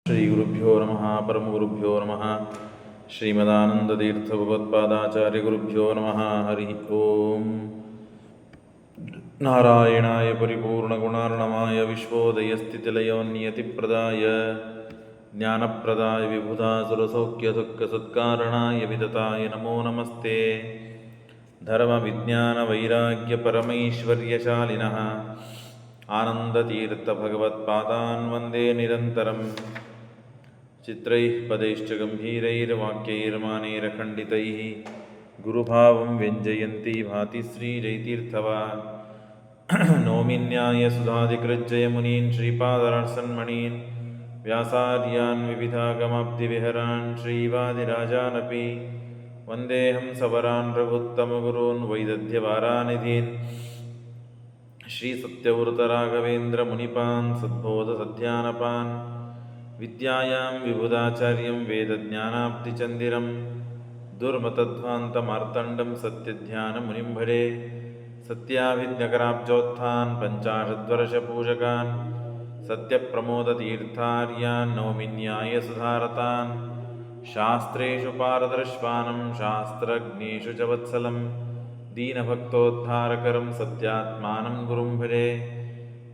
ಶ್ರೀಗುರುಭ್ಯೋ ನಮಃ ಪರಮಗುರುಭ್ಯೋ ನಮಃ ಶ್ರೀಮದಾನಂದತೀರ್ಥಭಗವತ್ಪಾದಾಚಾರ್ಯಗುರುಭ್ಯೋ ನಮಃ ಹರಿ ಓಂ. ನಾರಾಯಣಾಯ ಪರಿಪೂರ್ಣಗುಣಾರ್ಣಮಾಯ ವಿಶ್ವೋದಯಸ್ಥಿತಿಲಯೋನ್ನಿಯತಿಪ್ರದಾಯ ಜ್ಞಾನಪ್ರದಾಯ ವಿಬುಧಾಸುರಸೌಖ್ಯದುಃಖಸತ್ಕಾರಣಾಯ ವಿದತಾಯ ನಮೋ ನಮಸ್ತೆ. ಧರ್ಮವಿಜ್ಞಾನವೈರಾಗ್ಯಪರಮೈಶ್ವರ್ಯಶಾಲಿನಃ ಆನಂದತೀರ್ಥಭಗವತ್ಪಾದಾನ್ ವಂದೇ ನಿರಂತರಂ. ಚಿತ್ರೈಃ ಪದೈಶ್ಚ ಗಂಭೀರೈರ್ವಾಕ್ಯೈರ್ಮಾನೈರಖಂಡಿತೈಃ ಗುರುಭಾವಂ ವ್ಯಂಜಯಂತಿ ಭಾತಿ ಶ್ರೀಜಯತೀರ್ಥವಾ. ನೌಮಿನ್ಯಾಯಸುಧಾಧಿಕೃಜ್ಜಯಮುನೀನ್ ಶ್ರೀಪಾದರಾಸನ್ಮಣೀನ್ ವ್ಯಾಸಾರ್ಯಾನ್ ವಿವಿಧಾಗಮಾಬ್ಧಿವಿಹರಾನ್ ಶ್ರೀವಾದಿರಾಜಾನಪಿ ವಂದೇಹಂ ಸವರಾನ್ ರಘುತ್ತಮಗುರೂನ್ ವೈದಧ್ಯವಾರಾನಿಧೀನ್ ಶ್ರೀಸತ್ಯವೃತರಾಘವೇಂದ್ರ ಮುನಿಪಾನ್ ಸದ್ಬೋಧಸಧ್ಯಾನಪಾನ್ ವಿದ್ಯಾಯಾಂ ವಿಬುಧಾಚಾರ್ಯಂ ವೇದಜ್ಞಾನಾಬ್ಧಿಚಂದಿರಂ ದುರ್ಮತಧ್ವಾಂತಮಾರ್ತಂಡಂ ಸತ್ಯಧ್ಯಾನಮುನಿಂ ಭಜೆ. ಸತ್ಯಾಭಿಜ್ಞಕರಾಬ್ಜೋತ್ಥಾನ್ ಪಂಚಾಶದ್ವರ್ಷಪೂಜಕಾನ್ ಸತ್ಯಪ್ರಮೋದತೀರ್ಥಾರ್ಯಾನ್ ನೌಮಿನ್ಯಾಯಸುಧಾರತಾನ್ ಶಾಸ್ತ್ರೇಷು ಪಾರದರ್ಶ್ವಾನಂ ಶಾಸ್ತ್ರಜ್ಞೇಷು ಚ ವತ್ಸಲಂ ದೀನಭಕ್ತೋದ್ಧಾರಕರಂ ಸತ್ಯಾತ್ಮಾನಂ ಗುರುಂ ಭಜೆ.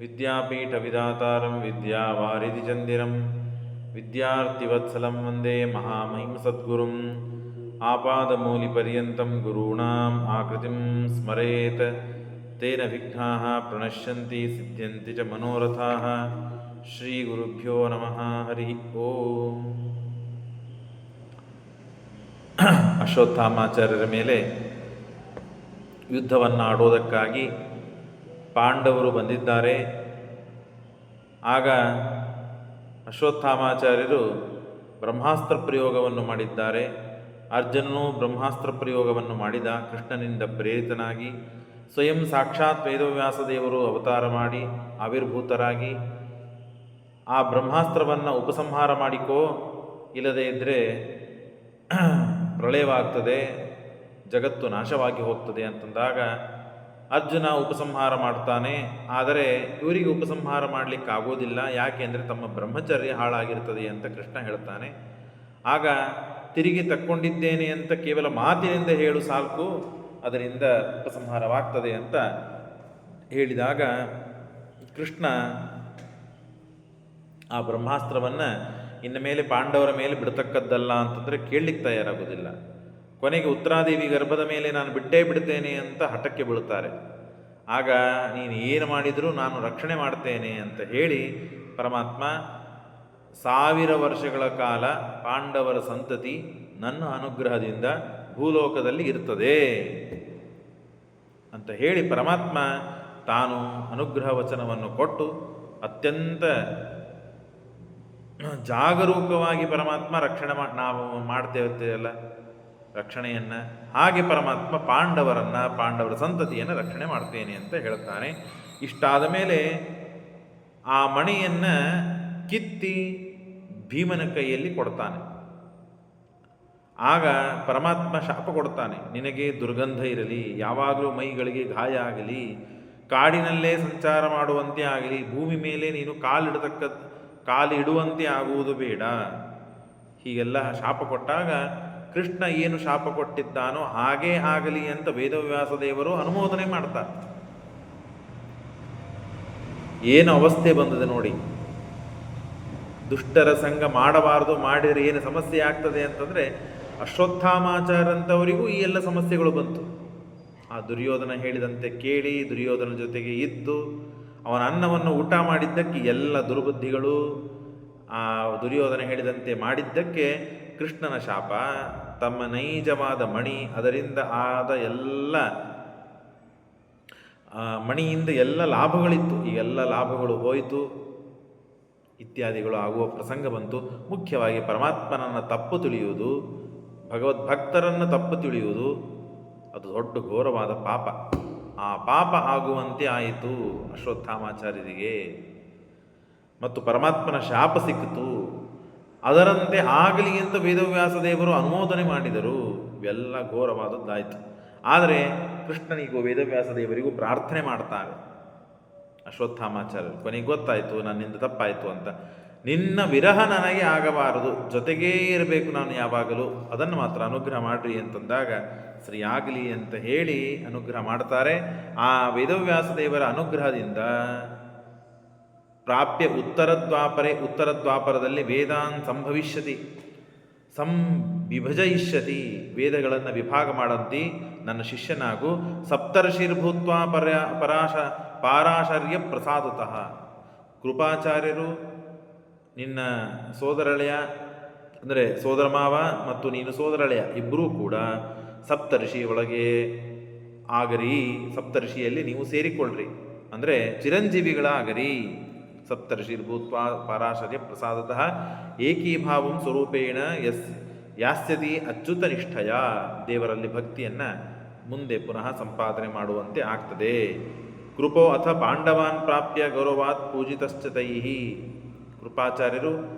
ವಿದ್ಯಾಪೀಠವಿಧಾತಾರಂ ವಿದ್ಯಾವಾರಿಧಿಚಂದಿರಂ ವಿದ್ಯಾರ್ಥಿವತ್ಸಲಂ ವಂದೇ ಮಹಾಮಹಿಂ ಸದ್ಗುರುಂ. ಆಪಾದಮೂಲಿಪರ್ಯಂತಂ ಗುರುಣಾಂ ಆಕೃತಿಂ ಸ್ಮರೇತ್ ತೇನ ವಿಘ್ನಾಃ ಪ್ರಣಶ್ಯಂತಿ ಸಿದ್ಧ್ಯಂತಿ ಚ ಮನೋರಥಾಃ. ಶ್ರೀಗುರುಭ್ಯೋ ನಮಃ ಹರಿ ಓಂ. ಅಶ್ವತ್ಥಾಮಾಚಾರ್ಯರ ಮೇಲೆ ಯುದ್ಧವನ್ನು ಆಡೋದಕ್ಕಾಗಿ ಪಾಂಡವರು ಬಂದಿದ್ದಾರೆ. ಆಗ ಅಶ್ವತ್ಥಾಮಾಚಾರ್ಯರು ಬ್ರಹ್ಮಾಸ್ತ್ರ ಪ್ರಯೋಗವನ್ನು ಮಾಡಿದ್ದಾರೆ. ಅರ್ಜುನನು ಬ್ರಹ್ಮಾಸ್ತ್ರ ಪ್ರಯೋಗವನ್ನು ಮಾಡಿದ. ಕೃಷ್ಣನಿಂದ ಪ್ರೇರಿತನಾಗಿ ಸ್ವಯಂ ಸಾಕ್ಷಾತ್ ವೇದವ್ಯಾಸ ದೇವರು ಅವತಾರ ಮಾಡಿ ಆವಿರ್ಭೂತರಾಗಿ ಆ ಬ್ರಹ್ಮಾಸ್ತ್ರವನ್ನು ಉಪಸಂಹಾರ ಮಾಡಿಕೋ, ಇಲ್ಲದೇ ಇದ್ದರೆ ಪ್ರಳಯವಾಗ್ತದೆ, ಜಗತ್ತು ನಾಶವಾಗಿ ಹೋಗ್ತದೆ ಅಂತಂದಾಗ ಅರ್ಜುನ ಉಪಸಂಹಾರ ಮಾಡ್ತಾನೆ. ಆದರೆ ಇವರಿಗೆ ಉಪಸಂಹಾರ ಮಾಡಲಿಕ್ಕಾಗೋದಿಲ್ಲ. ಯಾಕೆ ಅಂದರೆ ತಮ್ಮ ಬ್ರಹ್ಮಚರ್ಯ ಹಾಳಾಗಿರ್ತದೆ ಅಂತ ಕೃಷ್ಣ ಹೇಳ್ತಾನೆ. ಆಗ ತಿರುಗಿ ತಕ್ಕೊಂಡಿದ್ದೇನೆ ಅಂತ ಕೇವಲ ಮಾತಿನಿಂದ ಹೇಳು ಸಾಕು, ಅದರಿಂದ ಉಪಸಂಹಾರವಾಗ್ತದೆ ಅಂತ ಹೇಳಿದಾಗ ಕೃಷ್ಣ ಆ ಬ್ರಹ್ಮಾಸ್ತ್ರವನ್ನು ಇನ್ನು ಮೇಲೆ ಪಾಂಡವರ ಮೇಲೆ ಬಿಡ್ತಕ್ಕದ್ದಲ್ಲ ಅಂತಂದರೆ ಕೇಳಲಿಕ್ಕೆ ತಯಾರಾಗೋದಿಲ್ಲ. ಕೊನೆಗೆ ಉತ್ತರಾದೇವಿ ಗರ್ಭದ ಮೇಲೆ ನಾನು ಬಿಟ್ಟೇ ಬಿಡ್ತೇನೆ ಅಂತ ಹಠಕ್ಕೆ ಬೀಳುತ್ತಾರೆ. ಆಗ ನೀನು ಏನು ಮಾಡಿದರೂ ನಾನು ರಕ್ಷಣೆ ಮಾಡ್ತೇನೆ ಅಂತ ಹೇಳಿ ಪರಮಾತ್ಮ 1000 ವರ್ಷಗಳ ಕಾಲ ಪಾಂಡವರ ಸಂತತಿ ನನ್ನ ಅನುಗ್ರಹದಿಂದ ಭೂಲೋಕದಲ್ಲಿ ಇರ್ತದೆ ಅಂತ ಹೇಳಿ ಪರಮಾತ್ಮ ತಾನು ಅನುಗ್ರಹ ವಚನವನ್ನು ಕೊಟ್ಟು ಅತ್ಯಂತ ಜಾಗರೂಕವಾಗಿ ಪರಮಾತ್ಮ ರಕ್ಷಣೆ ನಾವು ಮಾಡ್ತೇವಲ್ಲ ರಕ್ಷಣೆಯನ್ನು, ಹಾಗೆ ಪರಮಾತ್ಮ ಪಾಂಡವರ ಸಂತತಿಯನ್ನು ರಕ್ಷಣೆ ಮಾಡ್ತೇನೆ ಅಂತ ಹೇಳ್ತಾನೆ. ಇಷ್ಟಾದ ಮೇಲೆ ಆ ಮಣಿಯನ್ನು ಕಿತ್ತಿ ಭೀಮನ ಕೈಯಲ್ಲಿ ಕೊಡ್ತಾನೆ. ಆಗ ಪರಮಾತ್ಮ ಶಾಪ ಕೊಡ್ತಾನೆ, ನಿನಗೆ ದುರ್ಗಂಧ ಇರಲಿ, ಯಾವಾಗಲೂ ಮೈಗಳಿಗೆ ಗಾಯ ಆಗಲಿ, ಕಾಡಿನಲ್ಲೇ ಸಂಚಾರ ಮಾಡುವಂತೆ ಆಗಲಿ, ಭೂಮಿ ಮೇಲೆ ನೀನು ಕಾಲಿಡುವಂತೆ ಆಗುವುದು ಬೇಡ. ಹೀಗೆಲ್ಲ ಶಾಪ ಕೊಟ್ಟಾಗ ಕೃಷ್ಣ ಏನು ಶಾಪ ಕೊಟ್ಟಿದ್ದಾನೋ ಹಾಗೇ ಆಗಲಿ ಅಂತ ವೇದವ್ಯಾಸ ದೇವರು ಅನುಮೋದನೆ ಮಾಡ್ತಾರೆ. ಏನು ಅವಸ್ಥೆ ಬಂದಿದೆ ನೋಡಿ. ದುಷ್ಟರ ಸಂಘ ಮಾಡಬಾರದು, ಮಾಡಿದರೆ ಏನು ಸಮಸ್ಯೆ ಆಗ್ತದೆ ಅಂತಂದರೆ ಅಶ್ವತ್ಥಾಮಾಚಾರಂಥವರಿಗೂ ಈ ಎಲ್ಲ ಸಮಸ್ಯೆಗಳು ಬಂತು. ಆ ದುರ್ಯೋಧನ ಹೇಳಿದಂತೆ ಕೇಳಿ ದುರ್ಯೋಧನ ಜೊತೆಗೆ ಇದ್ದು ಅವನ ಅನ್ನವನ್ನು ಊಟ ಮಾಡಿದ್ದಕ್ಕೆ ಎಲ್ಲ ದುರ್ಬುದ್ಧಿಗಳು, ಆ ದುರ್ಯೋಧನ ಹೇಳಿದಂತೆ ಮಾಡಿದ್ದಕ್ಕೆ ಕೃಷ್ಣನ ಶಾಪ, ತಮ್ಮ ನೈಜವಾದ ಮಣಿ, ಅದರಿಂದ ಆದ ಎಲ್ಲ ಮಣಿಯಿಂದ ಎಲ್ಲ ಲಾಭಗಳಿತ್ತು, ಈ ಎಲ್ಲ ಲಾಭಗಳು ಹೋಯಿತು ಇತ್ಯಾದಿಗಳು ಆಗುವ ಪ್ರಸಂಗ ಬಂತು. ಮುಖ್ಯವಾಗಿ ಪರಮಾತ್ಮನನ್ನು ತಪ್ಪು ತಿಳಿಯುವುದು, ಭಗವದ್ಭಕ್ತರನ್ನು ತಪ್ಪು ತಿಳಿಯುವುದು ಅದು ದೊಡ್ಡ ಘೋರವಾದ ಪಾಪ. ಆ ಪಾಪ ಆಗುವಂತೆ ಆಯಿತು ಅಶ್ವತ್ಥಾಮಾಚಾರ್ಯರಿಗೆ, ಮತ್ತು ಪರಮಾತ್ಮನ ಶಾಪ ಸಿಕ್ಕಿತು. ಅದರಂತೆ ಆಗಲಿ ಅಂತ ವೇದವ್ಯಾಸ ದೇವರು ಅನುಮೋದನೆ ಮಾಡಿದರು. ಇವೆಲ್ಲ ಘೋರವಾದದ್ದಾಯಿತು. ಆದರೆ ಕೃಷ್ಣನಿಗೂ ವೇದವ್ಯಾಸ ದೇವರಿಗೂ ಪ್ರಾರ್ಥನೆ ಮಾಡ್ತಾರೆ. ಅಶ್ವತ್ಥಾಮಾಚಾರ್ಯರು ಕೊನೆಗೆ ಗೊತ್ತಾಯಿತು ನನ್ನಿಂದ ತಪ್ಪಾಯಿತು ಅಂತ. ನಿನ್ನ ವಿರಹ ನನಗೆ ಆಗಬಾರದು, ಜೊತೆಗೇ ಇರಬೇಕು ನಾನು ಯಾವಾಗಲೂ, ಅದನ್ನು ಮಾತ್ರ ಅನುಗ್ರಹ ಮಾಡ್ರಿ ಅಂತಂದಾಗ ಸರಿ ಆಗಲಿ ಅಂತ ಹೇಳಿ ಅನುಗ್ರಹ ಮಾಡ್ತಾರೆ. ಆ ವೇದವ್ಯಾಸ ದೇವರ ಅನುಗ್ರಹದಿಂದ ಪ್ರಾಪ್ಯ ಉತ್ತರ ದ್ವಾಪರದಲ್ಲಿ ವೇದಾನ್ ಸಂಭವಿಷ್ಯತಿ ವಿಭಜಯಿಷ್ಯತಿ, ವೇದಗಳನ್ನು ವಿಭಾಗ ಮಾಡಂತಿ ನನ್ನ ಶಿಷ್ಯನಾಗು. ಸಪ್ತರ್ಷಿರ್ಭೂತ್ವ ಪಾರಾಶರ್ಯ ಪ್ರಸಾದತಃ, ಕೃಪಾಚಾರ್ಯರು ನಿನ್ನ ಸೋದರಳೆಯ ಅಂದರೆ ಸೋದರ ಮಾವ ಮತ್ತು ನೀನು ಸೋದರಳೆಯ ಇಬ್ಬರೂ ಕೂಡ ಸಪ್ತರ್ಷಿ ಒಳಗೆ ಆಗರಿ, ಸಪ್ತರ್ಷಿಯಲ್ಲಿ ನೀವು ಸೇರಿಕೊಳ್ಳ್ರಿ, ಅಂದರೆ ಚಿರಂಜೀವಿಗಳಾಗರಿ. ಸಪ್ತರ್ಷಿರ್ಭೂತ್ವ ಪಾರಾಶರ್ಯ ಪ್ರಸಾದತಃ ಏಕೀಭಾವಂ ಸ್ವರೂಪೇಣ ಯಾಸ್ಯತಿ ಅಚ್ಯುತ ನಿಷ್ಠಯ, ದೇವರಲ್ಲಿ ಭಕ್ತಿಯನ್ನು ಮುಂದೆ ಪುನಃ ಸಂಪಾದನೆ ಮಾಡುವಂತೆ ಆಗ್ತದೆ. ಕೃಪೋ ಅಥ ಪಾಂಡವಾನ್ ಪ್ರಾಪ್ಯ ಗೌರವಾತ್ ಪೂಜಿತಶ್ಚ ತೈಹಿ, ಕೃಪಾಚಾರ್ಯರು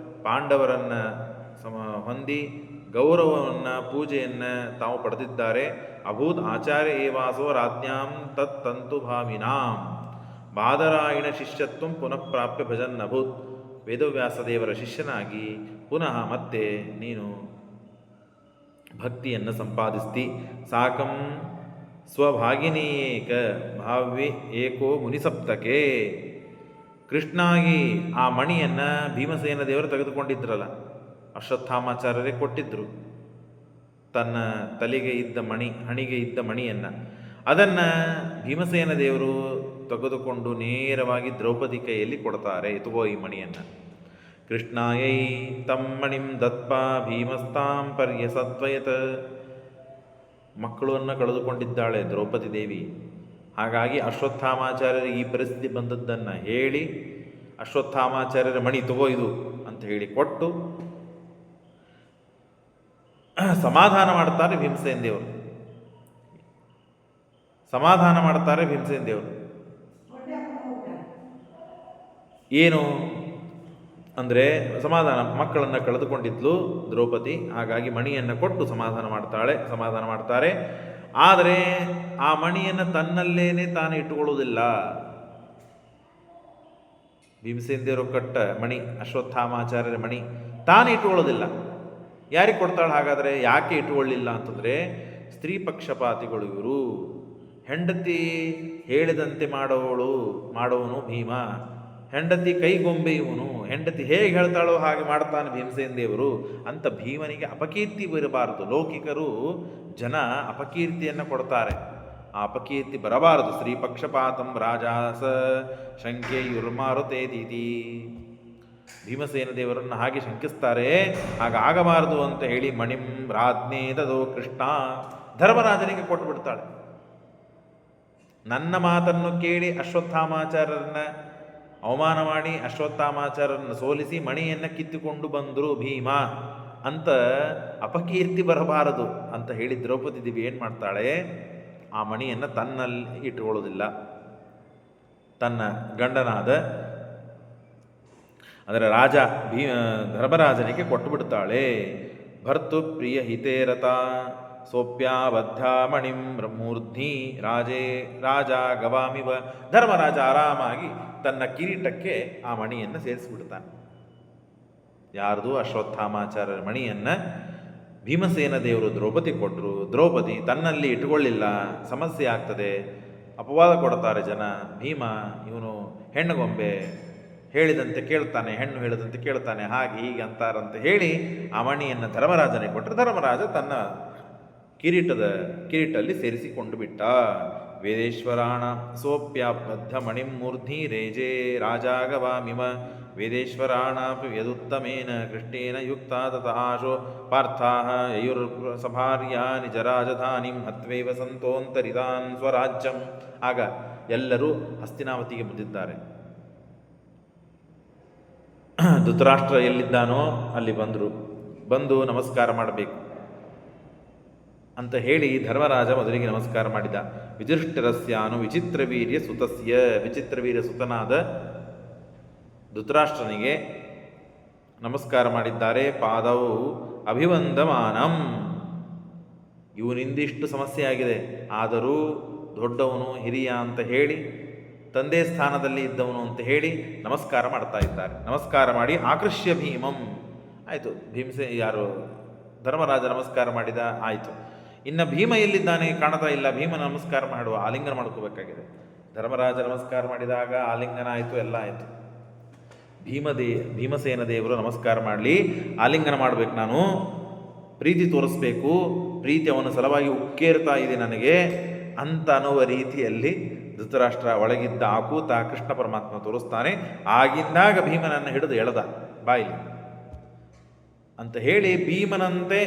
ಪಾಂಡವರನ್ನು ಹೊಂದಿ ಗೌರವವನ್ನು ಪೂಜೆಯನ್ನು ತಾವು ಪಡೆದಿದ್ದಾರೆ. ಅಭೂತ್ ಆಚಾರ್ಯ ಏವಾಸೋ ರಾಜ್ಞಾಂ ತತ್ತಂತು ಭಾವಿನಾಂ, ಬಾದರಾಯಣ ಶಿಷ್ಯತ್ವ ಪುನಃ ಪ್ರಾಪ್ಯ ಭಜನ್ ಅಭೂತ್, ವೇದವ್ಯಾಸ ದೇವರ ಶಿಷ್ಯನಾಗಿ ಪುನಃ ಮತ್ತೆ ನೀನು ಭಕ್ತಿಯನ್ನು ಸಂಪಾದಿಸ್ತಿ. ಸಾಕಂ ಸ್ವಭಾಗಿನೀಯೇಕ ಭಾವ್ಯ ಏಕೋ ಮುನಿಸಪ್ತಕೆ, ಕೃಷ್ಣಾಗಿ ಆ ಮಣಿಯನ್ನು ಭೀಮಸೇನ ದೇವರು ತೆಗೆದುಕೊಂಡಿದ್ರಲ್ಲ, ಅಶ್ವತ್ಥಾಮಾಚಾರ್ಯರೇ ಕೊಟ್ಟಿದ್ದರು. ತನ್ನ ತಲೆಗೆ ಇದ್ದ ಮಣಿ, ಹಣಿಗೆ ಇದ್ದ ಮಣಿಯನ್ನು, ಅದನ್ನು ಭೀಮಸೇನ ದೇವರು ತೆಗೆದುಕೊಂಡು ನೇರವಾಗಿ ದ್ರೌಪದಿ ಕೈಯಲ್ಲಿ ಕೊಡ್ತಾರೆ. ಎತ್ತುಗೋ ಈ ಮಣಿಯನ್ನು. ಕೃಷ್ಣಾಯೈ ತಮ್ಮಣಿಂ ದತ್ಪಾ ಭೀಮಸ್ತಾಂ ಪರ್ಯಸತ್ವಯತ, ಮಕ್ಕಳನ್ನು ಕಳೆದುಕೊಂಡಿದ್ದಾಳೆ ದ್ರೌಪದಿ ದೇವಿ. ಹಾಗಾಗಿ ಅಶ್ವತ್ಥಾಮಾಚಾರ್ಯರಿಗೆ ಈ ಪರಿಸ್ಥಿತಿ ಬಂದದ್ದನ್ನು ಹೇಳಿ, ಅಶ್ವತ್ಥಾಮಾಚಾರ್ಯರ ಮಣಿ ತಗೋ ಇದು ಅಂತ ಹೇಳಿ ಕೊಟ್ಟು ಸಮಾಧಾನ ಮಾಡ್ತಾರೆ ಭೀಮಸೇನ ದೇವರು. ಸಮಾಧಾನ ಮಾಡ್ತಾರೆ ಭೀಮಸೇನ ದೇವರು. ಏನು ಅಂದರೆ ಸಮಾಧಾನ, ಮಕ್ಕಳನ್ನು ಕಳೆದುಕೊಂಡಿದ್ಲು ದ್ರೌಪದಿ, ಹಾಗಾಗಿ ಮಣಿಯನ್ನು ಕೊಟ್ಟು ಸಮಾಧಾನ ಮಾಡ್ತಾರೆ. ಆದರೆ ಆ ಮಣಿಯನ್ನು ತನ್ನಲ್ಲೇನೆ ತಾನು ಇಟ್ಟುಕೊಳ್ಳುವುದಿಲ್ಲ. ಭೀಮಸೇನ ದೇವರು ಕಟ್ಟ ಮಣಿ, ಅಶ್ವತ್ಥಾಮಾಚಾರ್ಯರ ಮಣಿ ತಾನು ಇಟ್ಟುಕೊಳ್ಳೋದಿಲ್ಲ. ಯಾರಿಗೆ ಕೊಡ್ತಾಳೆ ಹಾಗಾದರೆ? ಯಾಕೆ ಇಟ್ಟುಕೊಳ್ಳಿಲ್ಲ ಅಂತಂದರೆ, ಸ್ತ್ರೀ ಪಕ್ಷಪಾತಿಗಳು ಇವರು. ಹೆಂಡತಿ ಹೇಳಿದಂತೆ ಮಾಡೋವನು ಭೀಮ, ಹೆಂಡತಿ ಕೈಗೊಂಬೆ ಇವನು, ಹೆಂಡತಿ ಹೇಗೆ ಹೇಳ್ತಾಳೋ ಹಾಗೆ ಮಾಡ್ತಾನೆ ಭೀಮಸೇನ ದೇವರು ಅಂತ ಭೀಮನಿಗೆ ಅಪಕೀರ್ತಿ ಬರಬಾರದು. ಲೌಕಿಕರು ಜನ ಅಪಕೀರ್ತಿಯನ್ನು ಕೊಡ್ತಾರೆ, ಆ ಅಪಕೀರ್ತಿ ಬರಬಾರದು. ಸ್ತ್ರೀ ಪಕ್ಷಪಾತಂ ರಾಜಾಸ ಶಂಕೆಯುರ್ಮಾರುತೇದೀತಿ, ಭೀಮಸೇನ ದೇವರನ್ನು ಹಾಗೆ ಶಂಕಿಸ್ತಾರೆ. ಹಾಗಾಗಬಾರದು ಅಂತ ಹೇಳಿ ಮಣಿಂ ರಾಜ್ಞೇ ದದೋ ಕೃಷ್ಣ, ಧರ್ಮರಾಜನಿಗೆ ಕೊಟ್ಟು ಬಿಡ್ತಾಳೆ. ನನ್ನ ಮಾತನ್ನು ಕೇಳಿ ಅಶ್ವತ್ಥಾಮಾಚಾರ್ಯರನ್ನ ಅವಮಾನ ಮಾಡಿ ಅಶ್ವತ್ಥಾಮಾಚಾರ್ಯರನ್ನು ಸೋಲಿಸಿ ಮಣಿಯನ್ನು ಕಿತ್ತುಕೊಂಡು ಬಂದರು ಭೀಮ ಅಂತ ಅಪಕೀರ್ತಿ ಬರಬಾರದು ಅಂತ ಹೇಳಿ ದ್ರೌಪದಿ ದೇವಿ ಏನು ಮಾಡ್ತಾಳೆ, ಆ ಮಣಿಯನ್ನು ತನ್ನಲ್ಲಿ ಇಟ್ಟುಕೊಳ್ಳೋದಿಲ್ಲ, ತನ್ನ ಗಂಡನಾದ ಅದರ ರಾಜ ಧರ್ಮರಾಜನಿಗೆ ಕೊಟ್ಟು ಬಿಡ್ತಾಳೆ. ಭರ್ತು ಪ್ರಿಯ ಹಿತೇರತ ಸೋಪ್ಯಾಬದ್ಧ ಮಣಿಂ ಮೂರ್ಧ್ನಿ ರಾಜ ಗವಾಮಿವ, ಧರ್ಮರಾಜ ಆರಾಮಾಗಿ ತನ್ನ ಕಿರೀಟಕ್ಕೆ ಆ ಮಣಿಯನ್ನು ಸೇರಿಸಿಬಿಡ್ತಾನೆ. ಯಾರ್ದು? ಅಶ್ವತ್ಥಾಮಾಚಾರ್ಯರ ಮಣಿಯನ್ನು ಭೀಮಸೇನ ದೇವರು ದ್ರೌಪದಿ ಕೊಟ್ಟರು. ದ್ರೌಪದಿ ತನ್ನಲ್ಲಿ ಇಟ್ಟುಕೊಳ್ಳಿಲ್ಲ, ಸಮಸ್ಯೆ ಆಗ್ತದೆ, ಅಪವಾದ ಕೊಡ್ತಾರೆ ಜನ. ಭೀಮ ಇವನು ಹೆಣ್ಣುಗೊಂಬೆ, ಹೇಳಿದಂತೆ ಕೇಳ್ತಾನೆ, ಹೆಣ್ಣು ಹೇಳಿದಂತೆ ಕೇಳ್ತಾನೆ, ಹಾಗೆ ಹೀಗೆ ಅಂತಾರಂತ ಹೇಳಿ ಆ ಮಣಿಯನ್ನು ಧರ್ಮರಾಜನಿಗೆ ಕೊಟ್ಟರು. ಧರ್ಮರಾಜ ತನ್ನ ಕಿರೀಟಲ್ಲಿ ಸೇರಿಸಿಕೊಂಡು ಬಿಟ್ಟ. ವೇದೇಶ್ವರಾಣ ಸೋಪ್ಯಾಬದ್ಧ ಮಣಿಂ ಮೂರ್ಧ್ನಿ ರೇಜೆ ರಾಜಾಗವಾಮಿವ, ವೇದೇಶ್ವರಾಣಾಪಿ ಯದುತ್ತಮೇನ ಕೃಷ್ಣೇನ ಯುಕ್ತ ತಥಾಶೋ ಪಾರ್ಥಾಃ ಯಯುರ್ಸಭಾರ್ಯಾನಿ ಜರಾಜಧಾನಿಂ ಹತ್ವೈವ ಸಂತೋಂತರಿತಾನ್ ಸ್ವರಾಜ್ಯಂ. ಆಗ ಎಲ್ಲರೂ ಹಸ್ತಿನಾವತಿಗೆ ಬಂದಿದ್ದಾರೆ. ಧೃತರಾಷ್ಟ್ರ ಎಲ್ಲಿದ್ದಾನೋ ಅಲ್ಲಿ ಬಂದು ನಮಸ್ಕಾರ ಮಾಡಬೇಕು ಅಂತ ಹೇಳಿ ಧರ್ಮರಾಜ ಮೊದಲಿಗೆ ನಮಸ್ಕಾರ ಮಾಡಿದ. ವಿಧಿಷ್ಠಿರಸ್ಯಾನು ವಿಚಿತ್ರವೀರ್ಯ ಸುತಸ್ಯ, ವಿಚಿತ್ರವೀರ್ಯ ಸುತನಾದ ಧೃತರಾಷ್ಟ್ರನಿಗೆ ನಮಸ್ಕಾರ ಮಾಡಿದ್ದಾರೆ. ಪಾದವು ಅಭಿವಂದಮಾನಂ, ಇವನಿಂದಿಷ್ಟು ಸಮಸ್ಯೆ ಆಗಿದೆ, ಆದರೂ ದೊಡ್ಡವನು ಹಿರಿಯ ಅಂತ ಹೇಳಿ ತಂದೆ ಸ್ಥಾನದಲ್ಲಿ ಇದ್ದವನು ಅಂತ ಹೇಳಿ ನಮಸ್ಕಾರ ಮಾಡ್ತಾ ಇದ್ದಾರೆ. ನಮಸ್ಕಾರ ಮಾಡಿ ಆಕೃಷ್ಯ ಭೀಮಂ ಆಯಿತು. ಯಾರು ಧರ್ಮರಾಜ ನಮಸ್ಕಾರ ಮಾಡಿದ ಆಯಿತು. ಇನ್ನು ಭೀಮ ಎಲ್ಲಿದ್ದಾನೆ ಕಾಣ್ತಾ ಇಲ್ಲ. ಭೀಮನ ನಮಸ್ಕಾರ ಮಾಡುವ ಆಲಿಂಗನ ಮಾಡ್ಕೋಬೇಕಾಗಿದೆ. ಧರ್ಮರಾಜ ನಮಸ್ಕಾರ ಮಾಡಿದಾಗ ಆಲಿಂಗನ ಆಯಿತು, ಎಲ್ಲ ಆಯಿತು. ಭೀಮಸೇನ ದೇವರು ನಮಸ್ಕಾರ ಮಾಡಲಿ, ಆಲಿಂಗನ ಮಾಡಬೇಕು, ನಾನು ಪ್ರೀತಿ ತೋರಿಸ್ಬೇಕು, ಪ್ರೀತಿ ಅವನ ಸಲುವಾಗಿ ಉಕ್ಕೇರ್ತಾ ಇದೆ ನನಗೆ ಅಂತ ಅನ್ನುವ ರೀತಿಯಲ್ಲಿ ಧೃತರಾಷ್ಟ್ರ ಒಳಗಿದ್ದ ಆಕೂತ ಕೃಷ್ಣ ಪರಮಾತ್ಮ ತೋರಿಸ್ತಾನೆ. ಆಗಿಂದಾಗ ಭೀಮನನ್ನು ಹಿಡಿದು ಎಳೆದ ಬಾಯಿಲಿ ಅಂತ ಹೇಳಿ ಭೀಮನಂತೆ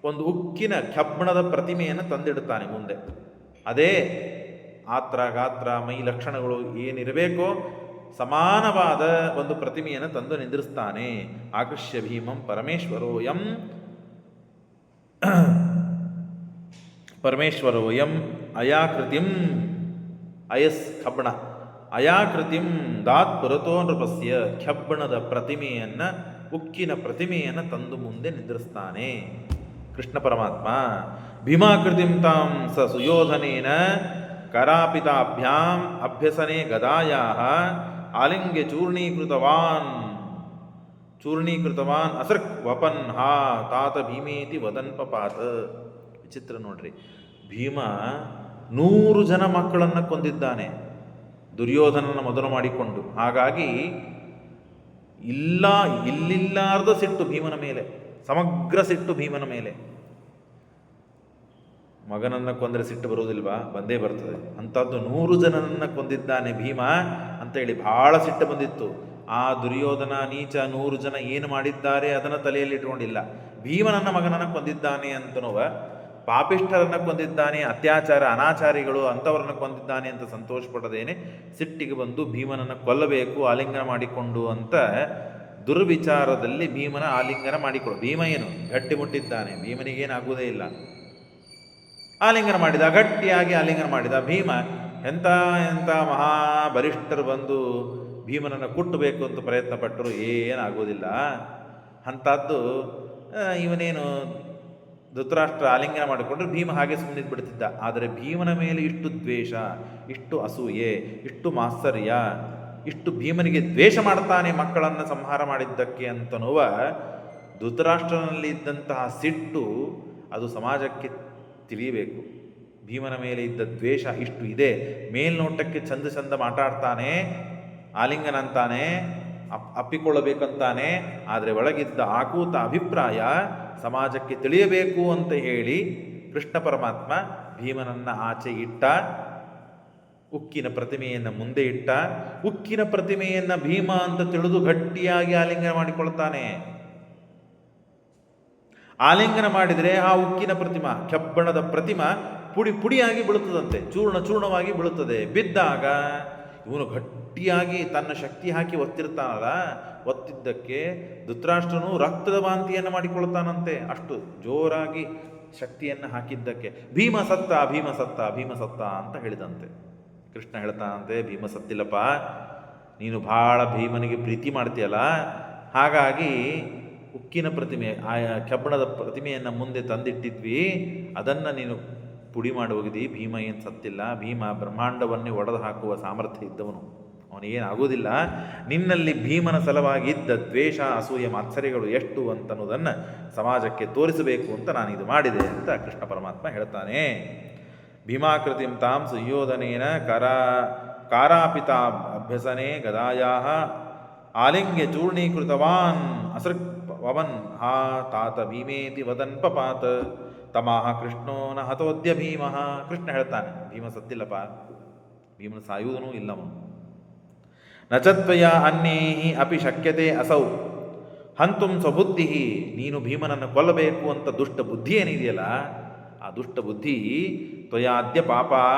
ಒಂದು ಉಕ್ಕಿನ ಕಬ್ಬಣದ ಪ್ರತಿಮೆಯನ್ನು ತಂದಿಡುತ್ತಾನೆ ಮುಂದೆ. ಅದೇ ಆತ್ರ ಗಾತ್ರ ಮೈ ಲಕ್ಷಣಗಳು ಏನಿರಬೇಕೋ ಸಮಾನವಾದ ಒಂದು ಪ್ರತಿಮೆಯನ್ನು ತಂದು ನಿಂದಿರಿಸ್ತಾನೆ. ಆಕೃಷ್ಯ ಭೀಮಂ ಪರಮೇಶ್ವರೋಯಂ ಅಯಾಕೃತಿಂ ಅಯಸ್ ಕಬ್ಬಣ ಅಯಾಕೃತಿಂ ದಾತ್ ಪುರತೋ ನೃಪಸ್ಯ ಕಬ್ಬಣದ ಪ್ರತಿಮೆಯನ್ನು ಉಕ್ಕಿನ ಪ್ರತಿಮೆಯನ್ನು ತಂದು ಮುಂದೆ ನಿಂದಿರಿಸ್ತಾನೆ ಕೃಷ್ಣ ಪರಮಾತ್ಮ. ಭೀಮಾಕೃತಿಂ ತಾಂ ಸ ಸುಯೋಧನೇನ ಕರಾಪಿತಾಭ್ಯಾಂ ಅಭ್ಯಸನೆ ಗದಾಯಾಃ ಆಲಿಂಗ್ಯ ಚೂರ್ಣೀಕೃತವಾನ್ ಅಸೃಕ್ ವಪನ್ ಹಾ ತಾತ ಭೀಮೇತಿ ವದನ್ ಪಪಾತ. ವಿಚಿತ್ರ ನೋಡ್ರಿ, ಭೀಮ 100 ಜನ ಮಕ್ಕಳನ್ನು ಕೊಂದಿದ್ದಾನೆ ದುರ್ಯೋಧನನ ಮೊದಲು ಮಾಡಿಕೊಂಡು. ಹಾಗಾಗಿ ಇಲ್ಲಿಲ್ಲಾರ್ದ ಸಿಟ್ಟು ಭೀಮನ ಮೇಲೆ, ಸಮಗ್ರ ಸಿಟ್ಟು ಭೀಮನ ಮೇಲೆ. ಮಗನನ್ನು ಕೊಂದರೆ ಸಿಟ್ಟು ಬರುವುದಿಲ್ವಾ? ಬಂದೇ ಬರ್ತದೆ. ಅಂಥದ್ದು 100 ಜನನನ್ನು ಕೊಂದಿದ್ದಾನೆ ಭೀಮ ಅಂತೇಳಿ ಭಾಳ ಸಿಟ್ಟು ಬಂದಿತ್ತು. ಆ ದುರ್ಯೋಧನ ನೀಚ 100 ಜನ ಏನು ಮಾಡಿದ್ದಾರೆ ಅದನ್ನು ತಲೆಯಲ್ಲಿ ಇಟ್ಕೊಂಡಿಲ್ಲ. ಭೀಮನನ್ನ ಮಗನನ್ನು ಕೊಂದಿದ್ದಾನೆ ಅಂತನೋವ, ಪಾಪಿಷ್ಠರನ್ನು ಕೊಂದಿದ್ದಾನೆ, ಅತ್ಯಾಚಾರ ಅನಾಚಾರಿಗಳು ಅಂಥವ್ರನ್ನ ಕೊಂದಿದ್ದಾನೆ ಅಂತ ಸಂತೋಷ ಪಡದೇನೆ ಸಿಟ್ಟಿಗೆ ಬಂದು ಭೀಮನನ್ನು ಕೊಲ್ಲಬೇಕು ಆಲಿಂಗನ ಮಾಡಿಕೊಂಡು ಅಂತ ದುರ್ವಿಚಾರದಲ್ಲಿ ಭೀಮನ ಆಲಿಂಗನ ಮಾಡಿಕೊಳ್ಳು. ಭೀಮ ಏನು ಗಟ್ಟಿಮುಟ್ಟಿದ್ದಾನೆ, ಭೀಮನಿಗೇನಾಗುವುದೇ ಇಲ್ಲ. ಆಲಿಂಗನ ಮಾಡಿದ, ಗಟ್ಟಿಯಾಗಿ ಆಲಿಂಗನ ಮಾಡಿದ. ಭೀಮ ಎಂಥ ಮಹಾಬಲಿಷ್ಠರು ಬಂದು ಭೀಮನನ್ನು ಕುಟ್ಟಬೇಕು ಅಂತ ಪ್ರಯತ್ನ ಪಟ್ಟರು, ಏನಾಗೋದಿಲ್ಲ. ಅಂಥದ್ದು ಇವನೇನು ಧೃತರಾಷ್ಟ್ರ ಆಲಿಂಗನ ಮಾಡಿಕೊಂಡ್ರೆ ಭೀಮ ಹಾಗೆ ಸುಮ್ಮನೆ ಬಿಡ್ತಿದ್ದ. ಆದರೆ ಭೀಮನ ಮೇಲೆ ಇಷ್ಟು ದ್ವೇಷ, ಇಷ್ಟು ಅಸೂಯೆ, ಇಷ್ಟು ಮಾತ್ಸರ್ಯ, ಇಷ್ಟು ಭೀಮನಿಗೆ ದ್ವೇಷ ಮಾಡ್ತಾನೆ ಮಕ್ಕಳನ್ನು ಸಂಹಾರ ಮಾಡಿದ್ದಕ್ಕೆ ಅಂತನುವ ಧೃತರಾಷ್ಟ್ರನಲ್ಲಿ ಇದ್ದಂತಹ ಸಿಟ್ಟು ಅದು ಸಮಾಜಕ್ಕೆ ತಿಳಿಯಬೇಕು. ಭೀಮನ ಮೇಲೆ ಇದ್ದ ದ್ವೇಷ ಇಷ್ಟು ಇದೆ. ಮೇಲ್ನೋಟಕ್ಕೆ ಚಂದ ಮಾತಾಡ್ತಾನೆ, ಆಲಿಂಗನ ಅಂತಾನೆ, ಅಪ್ಪಿಕೊಳ್ಳಬೇಕಂತಾನೆ. ಆದರೆ ಒಳಗಿದ್ದ ಆಕೂತ ಅಭಿಪ್ರಾಯ ಸಮಾಜಕ್ಕೆ ತಿಳಿಯಬೇಕು ಅಂತ ಹೇಳಿ ಕೃಷ್ಣ ಪರಮಾತ್ಮ ಭೀಮನನ್ನ ಆಚೆ ಇಟ್ಟ, ಉಕ್ಕಿನ ಪ್ರತಿಮೆಯನ್ನು ಮುಂದೆ ಇಟ್ಟ. ಉಕ್ಕಿನ ಪ್ರತಿಮೆಯನ್ನು ಭೀಮ ಅಂತ ತಿಳಿದು ಗಟ್ಟಿಯಾಗಿ ಆಲಿಂಗನ ಮಾಡಿಕೊಳ್ತಾನೆ. ಆಲಿಂಗನ ಮಾಡಿದರೆ ಆ ಉಕ್ಕಿನ ಪ್ರತಿಮಾ, ಕಬ್ಬಣದ ಪ್ರತಿಮಾ ಪುಡಿಯಾಗಿ ಬೀಳುತ್ತದಂತೆ, ಚೂರ್ಣವಾಗಿ ಬೀಳುತ್ತದೆ. ಬಿದ್ದಾಗ ಇವನು ಗಟ್ಟಿಯಾಗಿ ತನ್ನ ಶಕ್ತಿ ಹಾಕಿ ಒತ್ತಿರ್ತಾನಲ್ಲ, ಒತ್ತಿದ್ದಕ್ಕೆ ಧೃತರಾಷ್ಟ್ರನು ರಕ್ತದ ವಾಂತಿಯನ್ನು ಮಾಡಿಕೊಳ್ತಾನಂತೆ, ಅಷ್ಟು ಜೋರಾಗಿ ಶಕ್ತಿಯನ್ನು ಹಾಕಿದ್ದಕ್ಕೆ. ಭೀಮ ಸತ್ತ ಅಂತ ಹೇಳಿದಂತೆ. ಕೃಷ್ಣ ಹೇಳ್ತಾನಂತೆ, ಭೀಮ ಸತ್ತಿಲ್ಲಪ್ಪ, ನೀನು ಭಾಳ ಭೀಮನಿಗೆ ಪ್ರೀತಿ ಮಾಡ್ತೀಯಲ್ಲ, ಹಾಗಾಗಿ ಉಕ್ಕಿನ ಪ್ರತಿಮೆ, ಆ ಕಬ್ಬಣದ ಪ್ರತಿಮೆಯನ್ನು ಮುಂದೆ ತಂದಿಟ್ಟಿದ್ವಿ, ಅದನ್ನು ನೀನು ಪುಡಿ ಮಾಡಿ ಹೋಗಿದ್ದಿ. ಭೀಮ ಏನು ಸತ್ತಿಲ್ಲ. ಭೀಮ ಬ್ರಹ್ಮಾಂಡವನ್ನೇ ಒಡೆದು ಹಾಕುವ ಸಾಮರ್ಥ್ಯ ಇದ್ದವನು, ಅವನಿಗೇನಾಗುವುದಿಲ್ಲ. ನಿನ್ನಲ್ಲಿ ಭೀಮನ ಸಲುವಾಗಿ ಇದ್ದ ದ್ವೇಷ, ಅಸೂಯೆ, ಮಾತ್ಸರ್ಯಗಳು ಎಷ್ಟು ಅಂತನ್ನೋದನ್ನು ಸಮಾಜಕ್ಕೆ ತೋರಿಸಬೇಕು ಅಂತ ನಾನು ಇದು ಮಾಡಿದೆ ಅಂತ ಕೃಷ್ಣ ಪರಮಾತ್ಮ ಹೇಳ್ತಾನೆ. ಭೀಮಾಕೃತಿಂ ತಾಂ ಸುಯೋಧನೇನ ಕಾರಾಪಿತ ಅಭ್ಯಸನೆ ಗದಾಯಾಃ ಆಲಿಂಗ್ಯ ಚೂರ್ಣೀಕೃತವಾನ್ ಅಸೃಕ್ ವವನ್ ಹಾ ತಾತ ಭೀಮೇತಿ ವದನ್ ಪಪಾತ ತಮಾಹ ಕೃಷ್ಣೋ ನ ಹತೋದ್ಯ ಭೀಮ. ಕೃಷ್ಣ ಹೇಳ್ತಾನೆ, ಭೀಮ ಸತ್ತಿಲ್ಲಪ್ಪ, ಭೀಮನ ಸಾಯುವುದನೂ ಇಲ್ಲವನು. ನಚತ್ವಯ ಅನ್ಯೇಹಿ ಅಪಿ ಶಕ್ಯತೆ ಅಸೌ ಹಂತುಂ ಸ್ವಬುದ್ಧಿ. ನೀನು ಭೀಮನನ್ನು ಕೊಲ್ಲಬೇಕು ಅಂತ ದುಷ್ಟ ಬುದ್ಧಿ ಏನಿದೆಯಲ್ಲ, ಆ ದುಷ್ಟ ಬುದ್ಧಿ ತ್ವಯಾದ್ಯ ಪಾಪ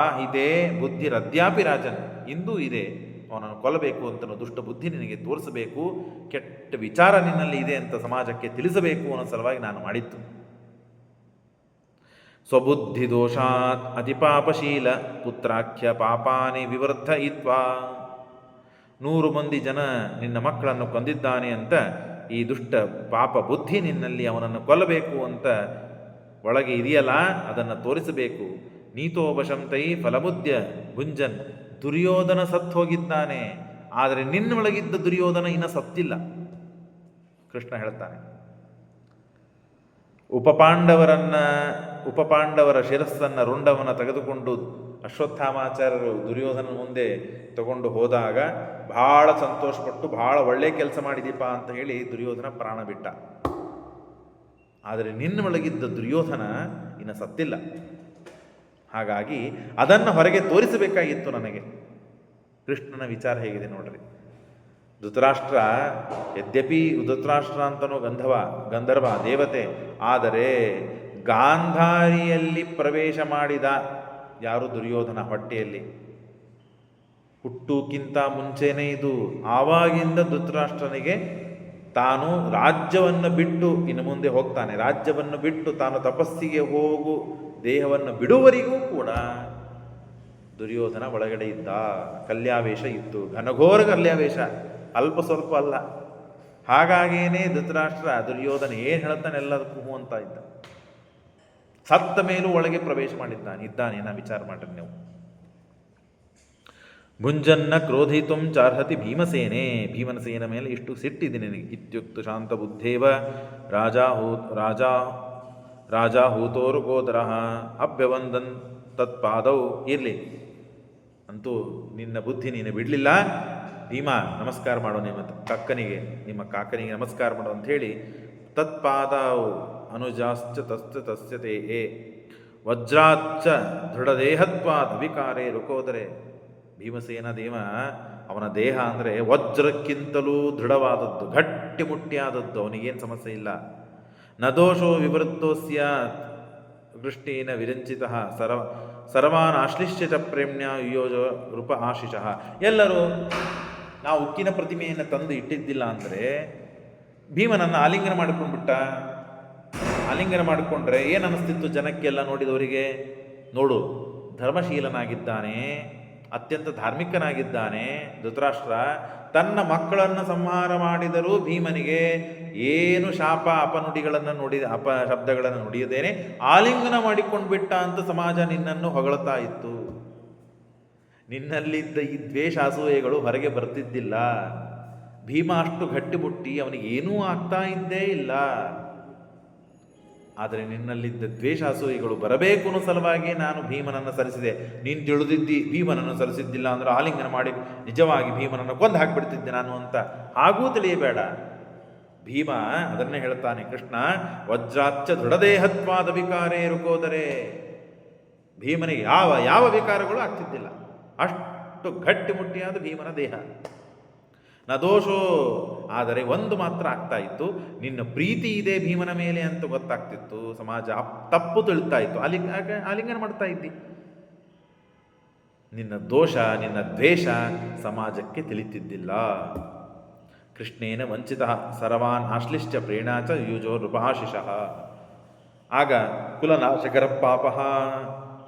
ಇದೆ ಬುದ್ಧಿರದ್ಯಾಪಿ ರಾಜನ್, ಇಂದೂ ಇದೆ. ಅವನನ್ನು ಕೊಲ್ಲಬೇಕು ಅಂತ ದುಷ್ಟ ಬುದ್ಧಿ ನಿನಗೆ ತೋರಿಸಬೇಕು, ಕೆಟ್ಟ ವಿಚಾರ ನಿನ್ನಲ್ಲಿ ಇದೆ ಅಂತ ಸಮಾಜಕ್ಕೆ ತಿಳಿಸಬೇಕು ಅನ್ನೋ ಸಲುವಾಗಿ ನಾನು ಮಾಡಿದ್ದು. ಸ್ವಬುದ್ಧಿ ದೋಷಾತ್ ಅತಿಪಾಪಶೀಲ ಪುತ್ರಾಖ್ಯ ಪಾಪಾನಿ ವಿವರ್ಧಯಿತ್ವಾ. 100 ಮಂದಿ ಜನ ನಿನ್ನ ಮಕ್ಕಳನ್ನು ಕೊಂದಿದ್ದಾನೆ ಅಂತ ಈ ದುಷ್ಟ ಪಾಪ ಬುದ್ಧಿ ನಿನ್ನಲ್ಲಿ ಅವನನ್ನು ಕೊಲ್ಲಬೇಕು ಅಂತ ಒಳಗೆ ಇದೆಯಲ್ಲ, ಅದನ್ನು ತೋರಿಸಬೇಕು. ನೀತೋಪಶಂತೈ ಫಲಬುದ್ಧ್ಯ ಭುಂಜನ್. ದುರ್ಯೋಧನ ಸತ್ತು ಹೋಗಿದ್ದಾನೆ, ಆದರೆ ನಿನ್ನೊಳಗಿದ್ದ ದುರ್ಯೋಧನ ಇನ್ನು ಸತ್ತಿಲ್ಲ. ಕೃಷ್ಣ ಹೇಳ್ತಾನೆ, ಉಪಪಾಂಡವರ ಶಿರಸ್ಸನ್ನು ರುಂಡವನ್ನು ತೆಗೆದುಕೊಂಡು ಅಶ್ವತ್ಥಾಮಾಚಾರ್ಯರು ದುರ್ಯೋಧನ ಮುಂದೆ ತಗೊಂಡು ಹೋದಾಗ ಭಾಳ ಸಂತೋಷಪಟ್ಟು, ಭಾಳ ಒಳ್ಳೆ ಕೆಲಸ ಮಾಡಿದೀಪ ಅಂತ ಹೇಳಿ ದುರ್ಯೋಧನ ಪ್ರಾಣ ಬಿಟ್ಟ. ಆದರೆ ನಿನ್ನೊಳಗಿದ್ದ ದುರ್ಯೋಧನ ಇನ್ನು ಸತ್ತಿಲ್ಲ. ಹಾಗಾಗಿ ಅದನ್ನು ಹೊರಗೆ ತೋರಿಸಬೇಕಾಗಿತ್ತು ನನಗೆ. ಕೃಷ್ಣನ ವಿಚಾರ ಹೇಗಿದೆ ನೋಡ್ರಿ. ಧೃತರಾಷ್ಟ್ರ, ಯದ್ಯಪಿ ಧೃತರಾಷ್ಟ್ರ ಅಂತನೂ ಗಂಧರ್ವ ದೇವತೆ, ಆದರೆ ಗಾಂಧಾರಿಯಲ್ಲಿ ಪ್ರವೇಶ ಮಾಡಿದ ಯಾರು? ದುರ್ಯೋಧನ ಹೊಟ್ಟೆಯಲ್ಲಿ ಹುಟ್ಟುಕ್ಕಿಂತ ಮುಂಚೆನೇ ಇದು. ಆವಾಗಿಂದ ಧೃತರಾಷ್ಟ್ರನಿಗೆ ತಾನು ರಾಜ್ಯವನ್ನು ಬಿಟ್ಟು ಇನ್ನು ಮುಂದೆ ಹೋಗ್ತಾನೆ, ರಾಜ್ಯವನ್ನು ಬಿಟ್ಟು ತಾನು ತಪಸ್ಸಿಗೆ ಹೋಗು ದೇಹವನ್ನು ಬಿಡುವವರೆಗೂ ಕೂಡ ದುರ್ಯೋಧನ ಒಳಗಡೆ ಇದ್ದ. ಕಲ್ಯಾವೇಶ ಇತ್ತು, ಘನಘೋರ ಕಲ್ಯಾವೇಶ, ಅಲ್ಪ ಸ್ವಲ್ಪ ಅಲ್ಲ. ಹಾಗಾಗೇನೆ ಧೃತರಾಷ್ಟ್ರ ದುರ್ಯೋಧನ ಏನು ಹೇಳ್ತಾನೆ ಎಲ್ಲದಕ್ಕೂ ಅಂತ ಇದ್ದ. ಸತ್ತ ಮೇಲೂ ಒಳಗೆ ಪ್ರವೇಶ ಇದ್ದಾನೆ. ನಾ ವಿಚಾರ ಮಾಡ್ರಿ ನೀವು. ಭುಂಜನ್ನ ಕ್ರೋಧಿತುಂ ಚಾರ್ಹತಿ ಭೀಮಸೇನೆ. ಭೀಮಸೇನ ಮೇಲೆ ಇಷ್ಟು ಸಿಟ್ಟಿದೆ ನಿನಗೆ. ಇತ್ಯುಕ್ತ ಶಾಂತ ಬುದ್ಧೇವ ರಾಜಾ ಹೂತೋರುಗೋದರ ಅಭ್ಯವಂದನ್ ತತ್ಪಾದೌ. ಇರಲಿ, ಅಂತೂ ನಿನ್ನ ಬುದ್ಧಿ ನೀನು ಬಿಡಲಿಲ್ಲ. ಭೀಮ, ನಮಸ್ಕಾರ ಮಾಡೋ ನಿಮ್ಮ ಕಾಕನಿಗೆ ನಮಸ್ಕಾರ ಮಾಡೋ ಅಂಥೇಳಿ ತತ್ಪಾದೌ ಅನುಜಾಶ್ಚ ತಸ್ಯ ತೇ ವಜ್ರಾಚ್ಚ ದೃಢದೇಹತ್ವಾದ್ ವಿಕಾರೇ ರುಕೋದರೆ. ಭೀಮಸೇನ ದೇವ, ಅವನ ದೇಹ ಅಂದರೆ ವಜ್ರಕ್ಕಿಂತಲೂ ದೃಢವಾದದ್ದು, ಗಟ್ಟಿಮುಟ್ಟಿಯಾದದ್ದು. ಅವನಿಗೇನು ಸಮಸ್ಯೆ ಇಲ್ಲ. ನ ದೋಷೋ ವಿವೃತ್ತೋಸ್ಯ ವೃಷ್ಟೇನ ವಿರಂಚಿತ ಸರ್ವಾನ್ ಆಶ್ಲಿಷ್ಯ ಚ ಪ್ರೇಮ್ಯ ಯುಯೋಜ ರೂಪ ಆಶಿಷಃ. ಎಲ್ಲರೂ ನಾವು ಉಕ್ಕಿನ ಪ್ರತಿಮೆಯನ್ನು ತಂದು ಇಟ್ಟಿದ್ದಿಲ್ಲ ಅಂದರೆ ಭೀಮನನ್ನು ಆಲಿಂಗನ ಮಾಡಿಕೊಂಡ್ಬಿಟ್ಟ. ಆಲಿಂಗನ ಮಾಡಿಕೊಂಡ್ರೆ ಏನು ಅನ್ನಿಸ್ತಿತ್ತು ಜನಕ್ಕೆಲ್ಲ ನೋಡಿದವರಿಗೆ? ನೋಡು, ಧರ್ಮಶೀಲನಾಗಿದ್ದಾನೆ, ಅತ್ಯಂತ ಧಾರ್ಮಿಕನಾಗಿದ್ದಾನೆ ಧೃತರಾಷ್ಟ್ರ. ತನ್ನ ಮಕ್ಕಳನ್ನು ಸಂಹಾರ ಮಾಡಿದರೂ ಭೀಮನಿಗೆ ಏನು ಶಾಪ ಅಪನುಡಿಗಳನ್ನು ಶಬ್ದಗಳನ್ನು ನುಡಿಯದೇನೆ ಆಲಿಂಗನ ಮಾಡಿಕೊಂಡ್ಬಿಟ್ಟ ಅಂತ ಸಮಾಜ ನಿನ್ನನ್ನು ಹೊಗಳ್ತಾ ಇತ್ತು. ನಿನ್ನಲ್ಲಿದ್ದ ಈ ದ್ವೇಷ ಅಸೂಯೆಗಳು ಹೊರಗೆ ಬರ್ತಿದ್ದಿಲ್ಲ. ಭೀಮ ಅಷ್ಟು ಗಟ್ಟಿಮುಟ್ಟಿ ಅವನಿಗೆ ಏನೂ ಆಗ್ತಾ ಇದ್ದೇ ಇಲ್ಲ. ಆದರೆ ನಿನ್ನಲ್ಲಿದ್ದ ದ್ವೇಷ ಅಸೂಯೆಗಳು ಬರಬೇಕು ಅನ್ನೋ ಸಲುವಾಗಿ ನಾನು ಭೀಮನನ್ನು ಸರಿಸಿದೆ. ನೀನು ತಿಳಿದಿದ್ದಿ ಭೀಮನನ್ನು ಸರಿಸಿದ್ದಿಲ್ಲ ಅಂದ್ರೆ ಆಲಿಂಗನ ಮಾಡಿ ನಿಜವಾಗಿ ಭೀಮನನ್ನು ಕೊಂದು ಹಾಕಿಬಿಡ್ತಿದ್ದೆ ನಾನು ಅಂತ. ಹಾಗೂ ತಿಳಿಯಬೇಡ. ಭೀಮ ಅದನ್ನೇ ಹೇಳ್ತಾನೆ ಕೃಷ್ಣ, ವಜ್ರಾಚ್ಚ ದೃಢದೇಹತ್ವಾದ ವಿಕಾರೇ ರುಕೋದರೆ. ಭೀಮನಿಗೆ ಯಾವ ವಿಕಾರಗಳು ಆಗ್ತಿದ್ದಿಲ್ಲ, ಅಷ್ಟು ಗಟ್ಟಿಮುಟ್ಟಿಯಾದ ಭೀಮನ ದೇಹ. ನ ದೋಷೋ, ಆದರೆ ಒಂದು ಮಾತ್ರ ಆಗ್ತಾ ಇತ್ತು, ನಿನ್ನ ಪ್ರೀತಿ ಇದೆ ಭೀಮನ ಮೇಲೆ ಅಂತ ಗೊತ್ತಾಗ್ತಿತ್ತು. ಸಮಾಜ ತಪ್ಪು ತಿಳಿತಾ ಇತ್ತು, ಆಲಿಂಗನ ಮಾಡ್ತಾ ಇದ್ದಿ. ನಿನ್ನ ದೋಷ, ನಿನ್ನ ದ್ವೇಷ ಸಮಾಜಕ್ಕೆ ತಿಳಿತಿದ್ದಿಲ್ಲ. ಕೃಷ್ಣೇನ ವಂಚಿತ ಸರ್ವಾನ್ ಆಶ್ಲಿಶ್ಚ ಪ್ರೇಣಾಚ ಯುಜೋ ನೃಪಾಶಿಷಃ. ಆಗ ಕುಲನಾಶಕರ ಪಾಪ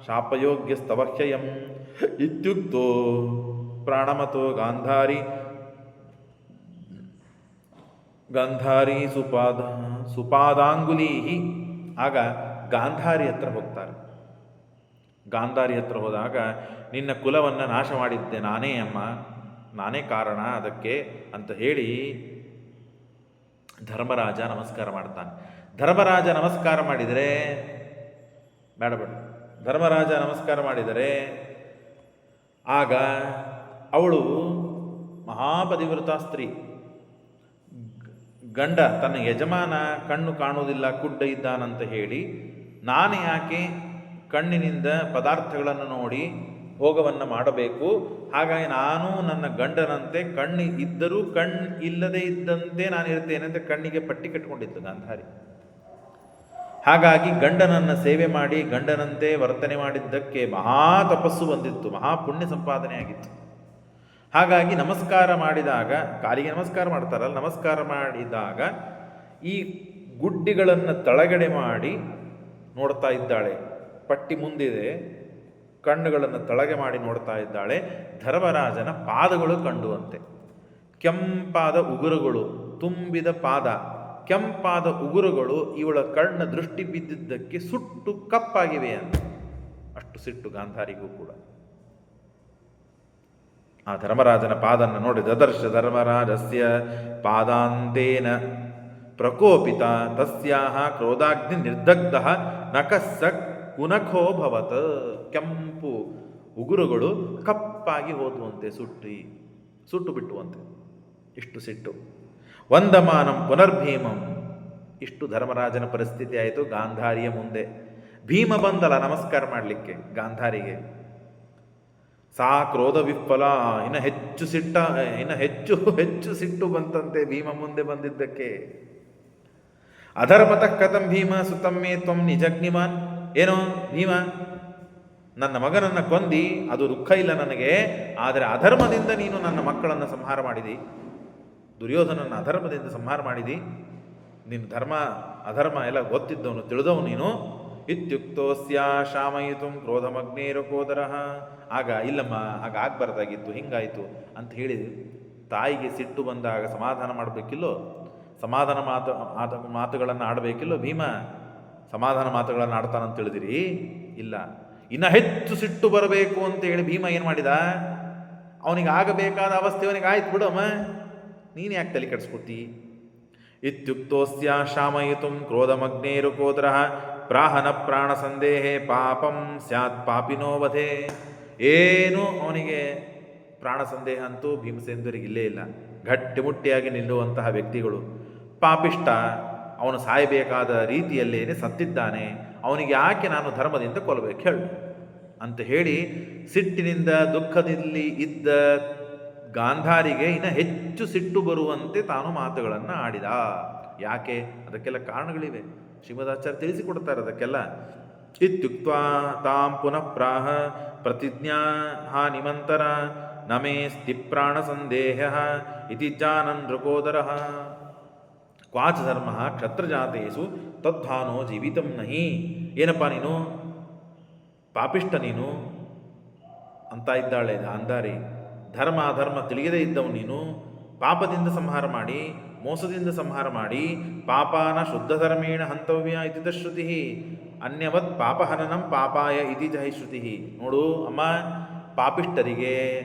ಶಾಪಯೋಗ್ಯಸ್ತವಹ್ಯಯಂ ಇತ್ಯುಕ್ತೋ ಪ್ರಾಣಮತೋ ಗಾಂಧಾರಿ ಸುಪಾದಾಂಗುಲಿ. ಆಗ ಗಾಂಧಾರಿ ಹತ್ರ ಹೋಗ್ತಾರೆ. ಗಾಂಧಾರಿ ಹತ್ರ ಹೋದಾಗ, ನಿನ್ನ ಕುಲವನ್ನು ನಾಶ ಮಾಡಿದ್ದೆ ನಾನೇ ಅಮ್ಮ, ನಾನೇ ಕಾರಣ ಅದಕ್ಕೆ ಅಂತ ಹೇಳಿ ಧರ್ಮರಾಜ ನಮಸ್ಕಾರ ಮಾಡ್ತಾನೆ. ಧರ್ಮರಾಜ ನಮಸ್ಕಾರ ಮಾಡಿದರೆ ಧರ್ಮರಾಜ ನಮಸ್ಕಾರ ಮಾಡಿದರೆ ಆಗ ಅವಳು ಮಹಾಪತಿವ್ರತ ಸ್ತ್ರೀ. ಗಂಡ ತನ್ನ ಯಜಮಾನ ಕಣ್ಣು ಕಾಣುವುದಿಲ್ಲ, ಕುಡ್ಡ ಇದ್ದಾನಂತ ಹೇಳಿ ನಾನು ಯಾಕೆ ಕಣ್ಣಿನಿಂದ ಪದಾರ್ಥಗಳನ್ನು ನೋಡಿ ಭೋಗವನ್ನು ಮಾಡಬೇಕು? ಹಾಗಾಗಿ ನಾನು ನನ್ನ ಗಂಡನಂತೆ ಕಣ್ಣು ಇದ್ದರೂ ಕಣ್ಣು ಇಲ್ಲದೆ ಇದ್ದಂತೆ ನಾನು ಇರ್ತೇನೆ ಅಂತ ಕಣ್ಣಿಗೆ ಪಟ್ಟಿ ಕಟ್ಟಿಕೊಂಡಿದ್ದು ಗಾಂಧಾರಿ. ಹಾಗಾಗಿ ಗಂಡನನ್ನು ಸೇವೆ ಮಾಡಿ ಗಂಡನಂತೆ ವರ್ತನೆ ಮಾಡಿದ್ದಕ್ಕೆ ಮಹಾ ತಪಸ್ಸು ಬಂದಿತ್ತು, ಮಹಾಪುಣ್ಯ ಸಂಪಾದನೆ ಆಗಿತ್ತು. ಹಾಗಾಗಿ ನಮಸ್ಕಾರ ಮಾಡಿದಾಗ, ಕಾಲಿಗೆ ನಮಸ್ಕಾರ ಮಾಡ್ತಾರಲ್ಲ, ನಮಸ್ಕಾರ ಮಾಡಿದಾಗ ಈ ಗುಡ್ಡಿಗಳನ್ನು ತಳಗಡೆ ಮಾಡಿ ನೋಡ್ತಾ ಇದ್ದಾಳೆ. ಪಟ್ಟಿ ಮುಂದಿದೆ, ಕಣ್ಣುಗಳನ್ನು ತಳಗೆ ಮಾಡಿ ನೋಡ್ತಾ ಇದ್ದಾಳೆ. ಧರ್ಮರಾಜನ ಪಾದಗಳು ಕಂಡುವಂತೆ, ಕೆಂಪಾದ ಉಗುರುಗಳು, ತುಂಬಿದ ಪಾದ, ಕೆಂಪಾದ ಉಗುರುಗಳು ಇವಳ ಕಣ್ಣ ದೃಷ್ಟಿ ಬಿದ್ದಿದ್ದಕ್ಕೆ ಸುಟ್ಟು ಕಪ್ಪಾಗಿವೆ ಅಂತ. ಅಷ್ಟು ಸಿಟ್ಟು ಗಾಂಧಾರಿಗೂ ಕೂಡ. ಆ ಧರ್ಮರಾಜನ ಪಾದನ್ನು ನೋಡಿ, ದದರ್ಶ ಧರ್ಮರಾಜಸ್ಯ ಪಾದಾಂತೇನ ಪ್ರಕೋಪಿತ ತಸ್ಯಾಹ ಕ್ರೋಧಾಗ್ನಿ ನಿರ್ದಗ್ಧ ನಕಸ್ಸ ಕುನಖೋಭವತ್. ಕೆಂಪು ಉಗುರುಗಳು ಕಪ್ಪಾಗಿ ಹೋದುವಂತೆ, ಸುಟ್ಟು ಬಿಟ್ಟುವಂತೆ, ಇಷ್ಟು ಸಿಟ್ಟು. ವಂದಮಾನಂ ಪುನರ್ಭೀಮಂ. ಇಷ್ಟು ಧರ್ಮರಾಜನ ಪರಿಸ್ಥಿತಿ ಆಯಿತು ಗಾಂಧಾರಿಯ ಮುಂದೆ. ಭೀಮ ಬಂದಲ್ಲ ನಮಸ್ಕಾರ ಮಾಡಲಿಕ್ಕೆ ಗಾಂಧಾರಿಗೆ. ಸಾ ಕ್ರೋಧ ವಿಫಲ. ಇನ್ನು ಹೆಚ್ಚು ಸಿಟ್ಟು ಬಂತಂತೆ ಭೀಮ ಮುಂದೆ ಬಂದಿದ್ದಕ್ಕೆ. ಅಧರ್ಮತಃ ಕಥಂ ಭೀಮ ಸುತಮ್ಮೆ ತ್ವಂ ನಿಜಗ್ನಿಮಾನ್. ಏನೋ ಭೀಮ, ನನ್ನ ಮಗನನ್ನು ಕೊಂದಿ, ಅದು ದುಃಖ ಇಲ್ಲ ನನಗೆ, ಆದರೆ ಅಧರ್ಮದಿಂದ ನೀನು ನನ್ನ ಮಕ್ಕಳನ್ನು ಸಂಹಾರ ಮಾಡಿದಿ, ದುರ್ಯೋಧನನ್ನು ಅಧರ್ಮದಿಂದ ಸಂಹಾರ ಮಾಡಿದಿ. ನೀನು ಧರ್ಮ ಅಧರ್ಮ ಎಲ್ಲ ಗೊತ್ತಿದ್ದವನು, ತಿಳಿದವನು ನೀನು. ಇತ್ಯುಕ್ತೋಸ್ಯ ಶಾಮಯಿತು ಕ್ರೋಧಮಗ್ನೇರಕೋದರ. ಆಗ ಇಲ್ಲಮ್ಮ, ಆಗ ಆಗಬಾರ್ದಾಗಿತ್ತು, ಹಿಂಗಾಯಿತು ಅಂತ ಹೇಳಿ ತಾಯಿಗೆ ಸಿಟ್ಟು ಬಂದಾಗ ಸಮಾಧಾನ ಮಾಡಬೇಕಿಲ್ಲೋ, ಸಮಾಧಾನ ಮಾತುಗಳನ್ನು ಆಡಬೇಕಿಲ್ಲೋ. ಭೀಮ ಸಮಾಧಾನ ಮಾತುಗಳನ್ನು ಆಡ್ತಾನಂತ ತಿಳಿದಿರಿ? ಇಲ್ಲ, ಇನ್ನು ಹೆಚ್ಚು ಸಿಟ್ಟು ಬರಬೇಕು ಅಂತ ಹೇಳಿ ಭೀಮ ಏನು ಮಾಡಿದ, ಅವನಿಗೆ ಆಗಬೇಕಾದ ಅವಸ್ಥೆ ಅವನಿಗೆ ಆಯ್ತು ಬಿಡಮ್ಮ, ನೀನು ಯಾಕೆ ತಲೆ ಕೆಡಿಸ್ಕೊತಿ. ಇತ್ಯುಕ್ತೋಸ್ಯ ಶಾಮಯಿತು ಕ್ರೋಧಮಗ್ನೇರುಕೋದ್ರ ಪ್ರಾಹನ ಪ್ರಾಣ ಸಂದೇಹೆ ಪಾಪಂ ಸ್ಯಾತ್ ಪಾಪಿನೋ ವಧೆ. ಏನು ಅವನಿಗೆ ಪ್ರಾಣ ಸಂದೇಹ ಅಂತೂ ಭೀಮಸೇಂದ್ರಿಗೆ ಇಲ್ಲೇ ಇಲ್ಲ. ಗಟ್ಟಿಮುಟ್ಟಿಯಾಗಿ ನಿಲ್ಲುವಂತಹ ವ್ಯಕ್ತಿಗಳು. ಪಾಪಿಷ್ಟ, ಅವನು ಸಾಯಬೇಕಾದ ರೀತಿಯಲ್ಲೇನೆ ಸತ್ತಿದ್ದಾನೆ, ಅವನಿಗೆ ಯಾಕೆ ನಾನು ಧರ್ಮದಿಂದ ಕೊಲ್ಲಬೇಕು ಹೇಳು ಅಂತ ಹೇಳಿ ಸಿಟ್ಟಿನಿಂದ ದುಃಖದಲ್ಲಿ ಇದ್ದ ಗಾಂಧಾರಿಗೆ ಇನ್ನು ಹೆಚ್ಚು ಸಿಟ್ಟು ಬರುವಂತೆ ತಾನು ಮಾತುಗಳನ್ನು ಆಡಿದ. ಯಾಕೆ? ಅದಕ್ಕೆಲ್ಲ ಕಾರಣಗಳಿವೆ, ಶ್ರೀಮದಾಚಾರ್ಯ ತಿಳಿಸಿಕೊಡ್ತಾರೆ ಅದಕ್ಕೆಲ್ಲ. ಇತ್ಯುಕ್ತ್ವಾ ತಾಂ ಪುನಃ ಪ್ರಾಹ ಪ್ರತಿಜ್ಞಾ ಹಾನಿಮಂತರ ನಮೇಸ್ತಿ ಪ್ರಾಣ ಸಂದೇಹ ಇತಿ ಜಾನನ್ ನೃಕೋದರ. ಕ್ವಾಚ ಧರ್ಮ ಕ್ಷತ್ರಜಾತೇಸು ತದ್ಧಾನೋ ಜೀವಿತಂ ನಹಿ. ಏನಪ್ಪ ನೀನು ಪಾಪಿಷ್ಟ ನೀನು ಅಂತ ಇದ್ದಾಳೆ ಗಾಂಧಾರಿ. ಧರ್ಮ ಅಧರ್ಮ ತಿಳಿಯದೇ ಇದ್ದವು ನೀನು, ಪಾಪದಿಂದ ಸಂಹಾರ ಮಾಡಿ, ಮೋಸದಿಂದ ಸಂಹಾರ ಮಾಡಿ, ಪಾಪಾನ ಶುದ್ಧ ಧರ್ಮೇಣ ಹಂತವ್ಯ ಇತಿ ಶ್ರುತಿ, ಅನ್ಯವತ್ ಪಾಪಹನನಂ ಪಾಪಾಯ ಇತಿ ಜಹಿ ಶ್ರುತಿ. ನೋಡು ಅಮ್ಮ, ಪಾಪಿಷ್ಟರಿಗೆ,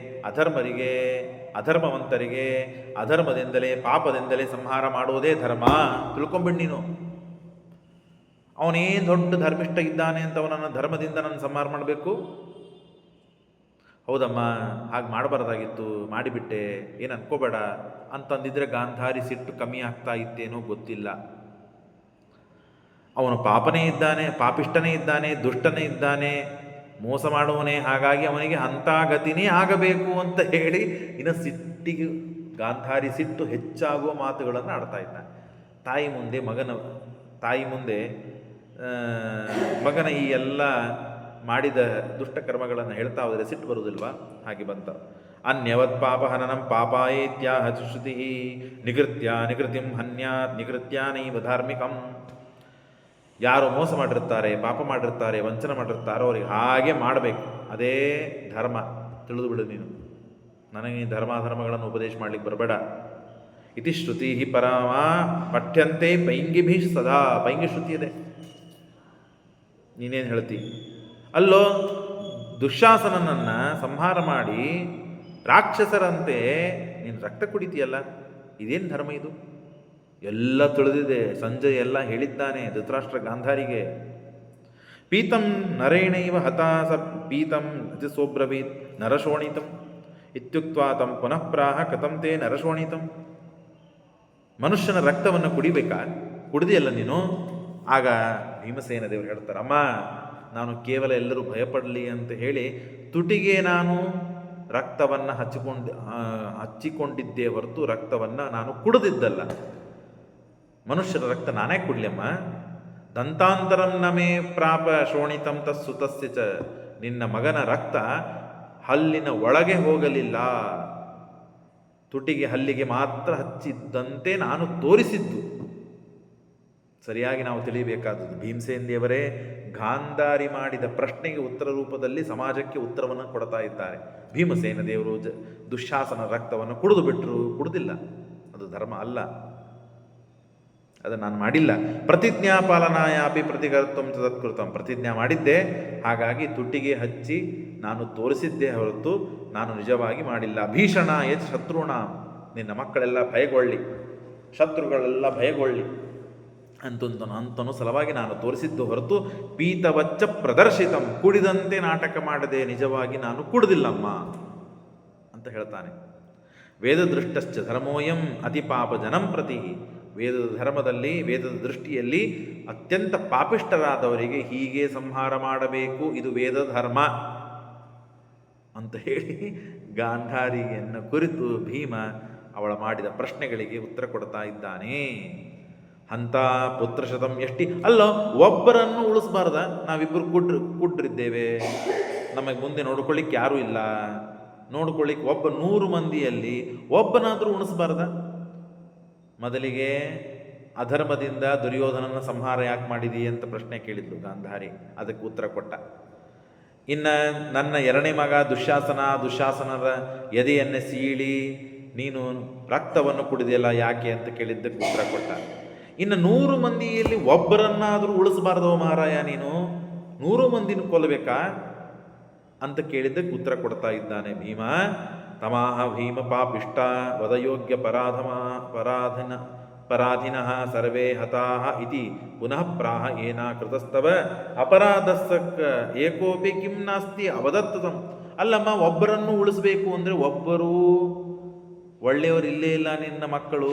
ಅಧರ್ಮರಿಗೆ, ಅಧರ್ಮವಂತರಿಗೆ ಅಧರ್ಮದಿಂದಲೇ ಪಾಪದಿಂದಲೇ ಸಂಹಾರ ಮಾಡುವುದೇ ಧರ್ಮ. ತಿಳ್ಕೊಂಬಿಡು ನೀನು. ಅವನೇನು ದೊಡ್ಡ ಧರ್ಮಿಷ್ಠ ಇದ್ದಾನೆ ಅಂತ ಅವನನ್ನು ಧರ್ಮದಿಂದ ನಾನು ಸಂಹಾರ ಮಾಡಬೇಕು? ಹೌದಮ್ಮ, ಹಾಗೆ ಮಾಡಬಾರ್ದಾಗಿತ್ತು, ಮಾಡಿಬಿಟ್ಟೆ, ಏನು ಅನ್ಕೋಬೇಡ ಅಂತಂದಿದ್ರೆ ಗಾಂಧಾರಿ ಸಿಟ್ಟು ಕಮ್ಮಿ ಆಗ್ತಾ ಇತ್ತೇನೋ ಗೊತ್ತಿಲ್ಲ. ಅವನು ಪಾಪನೇ ಇದ್ದಾನೆ, ಪಾಪಿಷ್ಟನೇ ಇದ್ದಾನೆ, ದುಷ್ಟನೇ ಇದ್ದಾನೆ, ಮೋಸ ಮಾಡುವನೇ, ಹಾಗಾಗಿ ಅವನಿಗೆ ಅಂಥ ಗತಿನೇ ಆಗಬೇಕು ಅಂತ ಹೇಳಿ ಇನ್ನು ಸಿಟ್ಟಿಗೆ ಗಾಂಧಾರಿ ಸಿಟ್ಟು ಹೆಚ್ಚಾಗುವ ಮಾತುಗಳನ್ನು ಆಡ್ತಾ ಇದ್ದಾನೆ. ತಾಯಿ ಮುಂದೆ ಮಗನ ಈ ಎಲ್ಲ ಮಾಡಿದ ದುಷ್ಟಕರ್ಮಗಳನ್ನು ಹೇಳ್ತಾ ಹೋದರೆ ಸಿಟ್ಟು ಬರುವುದಿಲ್ವಾ? ಹಾಗೆ ಬಂತ. ಅನ್ಯವತ್ ಪಾಪಹನನಂ ಪಾಪಾಯೇತ್ಯಾಹ ಶ್ರುತಿ ನಿಕೃತ್ಯಂ ಹನ್ಯಾತ್ ನಿಕೃತ್ಯಾನೈವ ಧಾರ್ಮಿಕಂ. ಯಾರು ಮೋಸ ಮಾಡಿರ್ತಾರೆ, ಪಾಪ ಮಾಡಿರ್ತಾರೆ, ವಂಚನೆ ಮಾಡಿರ್ತಾರೋ ಅವ್ರಿಗೆ ಹಾಗೆ ಮಾಡಬೇಕು, ಅದೇ ಧರ್ಮ. ತಿಳಿದು ಬಿಡು ನೀನು. ನನಗೆ ಈ ಧರ್ಮಾಧರ್ಮಗಳನ್ನು ಉಪದೇಶ ಮಾಡಲಿಕ್ಕೆ ಬರಬೇಡ. ಇತಿ ಶ್ರುತಿ ಪರಮ ಪಠ್ಯಂತೆ ಪೈಂಗಿಭಿ ಸದಾ. ಪೈಂಗಿ ಶ್ರುತಿ ಇದೆ. ನೀನೇನು ಹೇಳ್ತಿ? ಅಲ್ಲೋ, ದುಶ್ಯಾಸನನನ್ನು ಸಂಹಾರ ಮಾಡಿ ರಾಕ್ಷಸರಂತೆ ನೀನು ರಕ್ತ ಕುಡಿತೀಯಲ್ಲ, ಇದೇನು ಧರ್ಮ ಇದು? ಎಲ್ಲ ತಿಳಿದಿದೆ, ಸಂಜಯ್ ಎಲ್ಲ ಹೇಳಿದ್ದಾನೆ ಧೃತರಾಷ್ಟ್ರ ಗಾಂಧಾರಿಗೆ. ಪೀತಂ ನರೇಣೈವ ಹತಾಸ ಪೀತಂ ಸೋಬ್ರವೀತ್ ನರಶೋಣಿತಂ ಇತ್ಯುಕ್ತ್ವಾ ತಂ ಪುನಃ ಪ್ರಾಹ ಕಥಂ ತೇ ನರಶೋಣಿತಂ. ಮನುಷ್ಯನ ರಕ್ತವನ್ನು ಕುಡಿಬೇಕಾ? ಕುಡಿದಿಯಲ್ಲ ನೀನು. ಆಗ ಭೀಮಸೇನ ದೇವರು ಹೇಳ್ತಾರೆ, ಅಮ್ಮ, ನಾನು ಕೇವಲ ಎಲ್ಲರೂ ಭಯಪಡಲಿ ಅಂತ ಹೇಳಿ ತುಟಿಗೆ ನಾನು ರಕ್ತವನ್ನು ಹಚ್ಚಿಕೊಂಡಿದ್ದೇ ಹೊರತು ರಕ್ತವನ್ನು ನಾನು ಕುಡಿದಿದ್ದಲ್ಲ. ಮನುಷ್ಯರ ರಕ್ತ ನಾನೇ ಕುಡ್ಲಮ್ಮ. ದಂತಾಂತರಂ ನಮೇ ಪ್ರಾಪ ಶೋಣಿತಂ ತಸ್ಸುತಸ್ಯ ಚ. ನಿನ್ನ ಮಗನ ರಕ್ತ ಹಲ್ಲಿನ ಒಳಗೆ ಹೋಗಲಿಲ್ಲ, ತುಟಿಗೆ ಹಲ್ಲಿಗೆ ಮಾತ್ರ ಹಚ್ಚಿದ್ದಂತೆ ನಾನು ತೋರಿಸಿದ್ದು. ಸರಿಯಾಗಿ ನಾವು ತಿಳಿಯಬೇಕಾದದ್ದು, ಭೀಮಸೇನ ದೇವರೇ ಗಾಂಧಾರಿ ಮಾಡಿದ ಪ್ರಶ್ನೆಗೆ ಉತ್ತರ ರೂಪದಲ್ಲಿ ಸಮಾಜಕ್ಕೆ ಉತ್ತರವನ್ನು ಕೊಡ್ತಾ ಇದ್ದಾರೆ. ಭೀಮಸೇನ ದೇವರು ದುಶ್ಯಾಸನ ರಕ್ತವನ್ನು ಕುಡಿದು ಬಿಟ್ಟರು, ಕುಡಿದಿಲ್ಲ, ಅದು ಧರ್ಮ ಅಲ್ಲ. ಅದನ್ನು ನಾನು ಮಾಡಿಲ್ಲ. ಪ್ರತಿಜ್ಞಾ ಪಾಲನಾಯಾಪಿ ಪ್ರತಿಕರ್ತಂ ತತ್ಕೃತಂ, ಪ್ರತಿಜ್ಞಾ ಮಾಡಿದ್ದೆ, ಹಾಗಾಗಿ ತುಟಿಗೆ ಹಚ್ಚಿ ನಾನು ತೋರಿಸಿದ್ದೇ ಹೊರತು ನಾನು ನಿಜವಾಗಿ ಮಾಡಿಲ್ಲ. ಭೀಷಣ ಯತ್ ಶತ್ರುಣ, ನಿನ್ನ ಮಕ್ಕಳೆಲ್ಲ ಭಯಗೊಳ್ಳಿ, ಶತ್ರುಗಳೆಲ್ಲ ಭಯಗೊಳ್ಳಿ ಅಂತನೂ ಸಲುವಾಗಿ ನಾನು ತೋರಿಸಿದ್ದು ಹೊರತು ಪೀತವಚ್ಚ ಪ್ರದರ್ಶಿತಂ, ಕುಡಿದಂತೆ ನಾಟಕ ಮಾಡದೆ ನಿಜವಾಗಿ ನಾನು ಕುಡಿದಿಲ್ಲಮ್ಮ ಅಂತ ಹೇಳ್ತಾನೆ. ವೇದದೃಷ್ಟಶ್ಚ ಧರ್ಮೋಯಂ ಅತಿಪಾಪ ಜನಂ ಪ್ರತಿ, ವೇದದ ಧರ್ಮದಲ್ಲಿ, ವೇದದ ದೃಷ್ಟಿಯಲ್ಲಿ ಅತ್ಯಂತ ಪಾಪಿಷ್ಠರಾದವರಿಗೆ ಹೀಗೆ ಸಂಹಾರ ಮಾಡಬೇಕು, ಇದು ವೇದ ಧರ್ಮ ಅಂತ ಹೇಳಿ ಗಾಂಧಾರಿಯನ್ನು ಕುರಿತು ಭೀಮ ಅವಳ ಮಾಡಿದ ಪ್ರಶ್ನೆಗಳಿಗೆ ಉತ್ತರ ಕೊಡ್ತಾ ಇದ್ದಾನೆ. ಅಂತ ಪುತ್ರಶತಂ ಎಷ್ಟಿ, ಅಲ್ಲೋ ಒಬ್ಬರನ್ನು ಉಳಿಸ್ಬಾರ್ದ, ನಾವಿಬ್ಬರು ಕುಡ್ರಿದ್ದೇವೆ, ನಮಗೆ ಮುಂದೆ ನೋಡ್ಕೊಳ್ಳಿಕ್ಕೆ ಯಾರೂ ಇಲ್ಲ, ನೋಡ್ಕೊಳ್ಳಿಕ್ಕೆ ಒಬ್ಬ 100 ಮಂದಿಯಲ್ಲಿ ಒಬ್ಬನಾದರೂ ಉಣಿಸ್ಬಾರ್ದ? ಮೊದಲಿಗೆ ಅಧರ್ಮದಿಂದ ದುರ್ಯೋಧನನ ಸಂಹಾರ ಯಾಕೆ ಮಾಡಿದಿ ಅಂತ ಪ್ರಶ್ನೆ ಕೇಳಿದ್ಲು ಗಾಂಧಾರಿ, ಅದಕ್ಕೆ ಉತ್ತರ ಕೊಟ್ಟ. ಇನ್ನು ನನ್ನ 2ನೇ ಮಗ ದುಶ್ಯಾಸನರ ಎದೆಯನ್ನೇ ಸೀಳಿ ನೀನು ರಕ್ತವನ್ನು ಕುಡಿದೆಯಲ್ಲ ಯಾಕೆ ಅಂತ ಕೇಳಿದ್ದಕ್ಕೆ ಉತ್ತರ ಕೊಟ್ಟ. ಇನ್ನು 100 ಮಂದಿಯಲ್ಲಿ ಒಬ್ಬರನ್ನಾದರೂ ಉಳಿಸಬಾರ್ದವ ಮಹಾರಾಯ, ನೀನು 100 ಮಂದಿನ ಕೊಲ್ಲಬೇಕಾ ಅಂತ ಕೇಳಿದ್ದಕ್ಕೆ ಉತ್ತರ ಕೊಡ್ತಾ ಇದ್ದಾನೆ ಭೀಮ. ತಮಾಹ ಭೀಮ ಪಾಪಿಷ್ಟ ವದಯೋಗ್ಯ ಪರಾಧಿನಃ ಸರ್ವೇ ಹತಾಃ ಇತಿ ಪುನಃ ಪ್ರಾಹ ಏನಾ ಕೃತಸ್ತವ ಅಪರಾಧಸ್ಸಕ್ ಏಕೋಪಿ ಕಿಂ ನಾಸ್ತಿ ಅವದತ್ತಂ. ಅಲ್ಲಮ್ಮ, ಒಬ್ಬರನ್ನು ಉಳಿಸ್ಬೇಕು ಅಂದರೆ ಒಬ್ಬರೂ ಒಳ್ಳೆಯವರು ಇಲ್ಲೇ ಇಲ್ಲ, ನಿನ್ನ ಮಕ್ಕಳು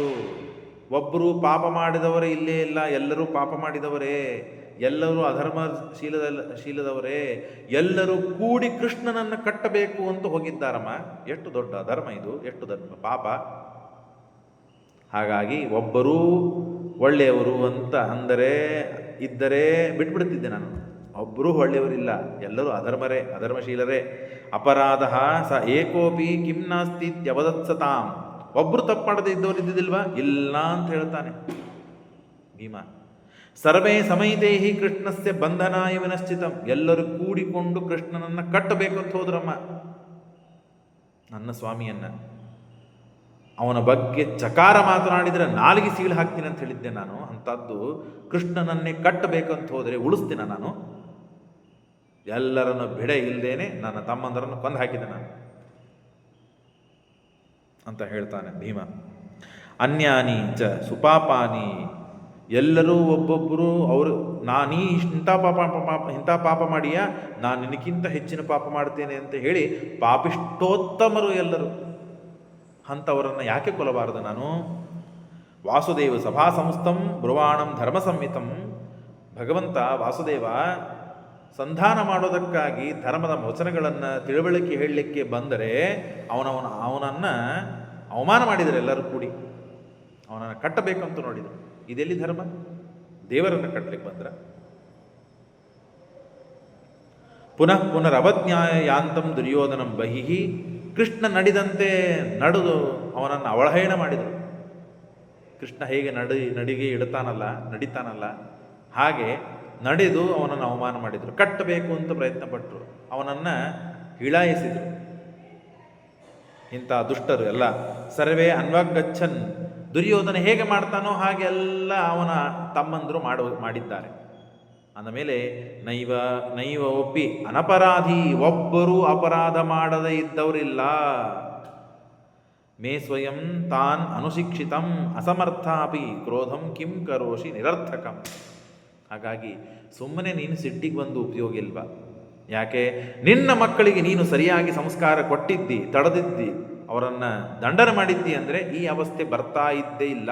ಒಬ್ಬರು ಪಾಪ ಮಾಡಿದವರೇ ಇಲ್ಲೇ ಇಲ್ಲ, ಎಲ್ಲರೂ ಪಾಪ ಮಾಡಿದವರೇ, ಎಲ್ಲರೂ ಶೀಲದವರೇ, ಎಲ್ಲರೂ ಕೂಡಿ ಕೃಷ್ಣನನ್ನು ಕಟ್ಟಬೇಕು ಅಂತ ಹೋಗಿದ್ದಾರಮ್ಮ. ಎಷ್ಟು ದೊಡ್ಡ ಅಧರ್ಮ ಇದು, ಎಷ್ಟು ದೊಡ್ಡ ಪಾಪ. ಹಾಗಾಗಿ ಒಬ್ಬರೂ ಒಳ್ಳೆಯವರು ಅಂತ ಇದ್ದರೆ ಬಿಟ್ಬಿಡ್ತಿದ್ದೆ ನಾನು. ಒಬ್ಬರೂ ಒಳ್ಳೆಯವರಿಲ್ಲ, ಎಲ್ಲರೂ ಅಧರ್ಮಶೀಲರೇ. ಅಪರಾಧ ಸ ಏಕೋಪಿ ಕಿಂ ನಾಸ್ತಿ ತ್ಯವದತ್ಸತಾಂ, ಒಬ್ಬರು ತಪ್ಪು ಮಾಡದೇ ಇದ್ದವರು ಇದ್ದಿದ್ದಿಲ್ವಾ? ಇಲ್ಲ ಅಂತ ಹೇಳ್ತಾನೆ ಭೀಮ. ಸರ್ವೇ ಸಮೈತೇಹಿ ಕೃಷ್ಣಸ್ಯ ಬಂಧನಾಯ ವಿನಶ್ಚಿತಂ, ಎಲ್ಲರೂ ಕೂಡಿಕೊಂಡು ಕೃಷ್ಣನನ್ನು ಕಟ್ಟಬೇಕು ಅಂತ ಹೋದ್ರಮ್ಮ. ನನ್ನ ಸ್ವಾಮಿಯನ್ನ ಅವನ ಬಗ್ಗೆ ಚಕಾರ ಮಾತನಾಡಿದರೆ ನಾಲಿಗೆ ಸೀಳು ಹಾಕ್ತೀನಿ ಅಂತ ಹೇಳಿದ್ದೆ ನಾನು. ಅಂಥದ್ದು ಕೃಷ್ಣನನ್ನೇ ಕಟ್ಟಬೇಕಂತ ಹೋದರೆ ಉಳಿಸ್ತೀನ ನಾನು? ಎಲ್ಲರನ್ನು ಬಿಡೆ ಇಲ್ಲದೇನೆ ನನ್ನ ತಮ್ಮಂದರನ್ನು ಕೊಂದು ಹಾಕಿದೆ ನಾನು ಅಂತ ಹೇಳ್ತಾನೆ ಭೀಮ. ಅನ್ಯಾನಿ ಚ ಸುಪಾಪಾನಿ, ಎಲ್ಲರೂ ಒಬ್ಬೊಬ್ಬರು ಅವರು ನಾನೀ ಇಂಥ ಪಾಪ ಮಾಡಿಯಾ, ನಾನು ನಿನಗಿಂತ ಹೆಚ್ಚಿನ ಪಾಪ ಮಾಡ್ತೇನೆ ಅಂತ ಹೇಳಿ ಪಾಪಿಷ್ಟೋತ್ತಮರು ಎಲ್ಲರೂ. ಅಂಥವರನ್ನು ಯಾಕೆ ಕೊಲ್ಲಬಾರದು ನಾನು? ವಾಸುದೇವ ಸಭಾ ಸಂಸ್ಥಂ ಬ್ರುವಾಣಂ ಧರ್ಮ ಸಂಹಿತಂ, ಭಗವಂತ ವಾಸುದೇವ ಸಂಧಾನ ಮಾಡೋದಕ್ಕಾಗಿ ಧರ್ಮದ ವಚನಗಳನ್ನು ತಿಳುವಳಿಕೆ ಹೇಳಲಿಕ್ಕೆ ಬಂದರೆ ಅವನನ್ನು ಅವಮಾನ ಮಾಡಿದರೆ ಎಲ್ಲರೂ ಕೂಡಿ ಅವನನ್ನು ಕಟ್ಟಬೇಕಂತ ನೋಡಿದರು. ಇದೆಲ್ಲಿ ಧರ್ಮ? ದೇವರನ್ನು ಕಟ್ಟಲಿಕ್ಕೆ ಬಂದ್ರ? ಪುನಃ ಪುನರವಜ್ಞಾಯ ಯಾಂತಂ ದುರ್ಯೋಧನಂ ಬಹಿಹಿ, ಕೃಷ್ಣ ನಡೆದಂತೆ ನಡೆದು ಅವನನ್ನು ಅವಹೇಳನ ಮಾಡಿದರು. ಕೃಷ್ಣ ಹೇಗೆ ನಡಿಗೆ ನಡೀತಾನಲ್ಲ ಹಾಗೆ ನಡೆದು ಅವನನ್ನು ಅವಮಾನ ಮಾಡಿದರು. ಕಟ್ಟಬೇಕು ಅಂತ ಪ್ರಯತ್ನಪಟ್ಟರು, ಅವನನ್ನು ಹೀಳಾಯಿಸಿದರು. ಇಂಥ ದುಷ್ಟರು ಎಲ್ಲ ಸರ್ವೇ ಅನ್ವಗಚ್ಚನ್, ದುರ್ಯೋಧನ ಹೇಗೆ ಮಾಡ್ತಾನೋ ಹಾಗೆ ಎಲ್ಲ ಅವನ ತಮ್ಮಂದರು ಮಾಡಿದ್ದಾರೆ. ಅಂದಮೇಲೆ ನೈವ ಒಪ್ಪಿ ಅನಪರಾಧಿ, ಒಬ್ಬರೂ ಅಪರಾಧ ಮಾಡದೇ ಇದ್ದವರಿಲ್ಲ. ಮೇ ಸ್ವಯಂ ತಾನ್ ಅನುಶಿಕ್ಷಿತಂ ಅಸಮರ್ಥಾಪಿ ಕ್ರೋಧಂ ಕಿಂ ಕರೋಷಿ ನಿರರ್ಥಕಂ. ಹಾಗಾಗಿ ಸುಮ್ಮನೆ ನೀನು ಸಿಟ್ಟಿಗೆ ಬಂದು ಉಪಯೋಗ ಇಲ್ವಾ? ಯಾಕೆ? ನಿನ್ನ ಮಕ್ಕಳಿಗೆ ನೀನು ಸರಿಯಾಗಿ ಸಂಸ್ಕಾರ ಕೊಟ್ಟಿದ್ದಿ, ತಡೆದಿದ್ದಿ, ಅವರನ್ನು ದಂಡನೆ ಮಾಡಿದ್ದಿ ಅಂದರೆ ಈ ಅವಸ್ಥೆ ಬರ್ತಾ ಇದ್ದೇ ಇಲ್ಲ.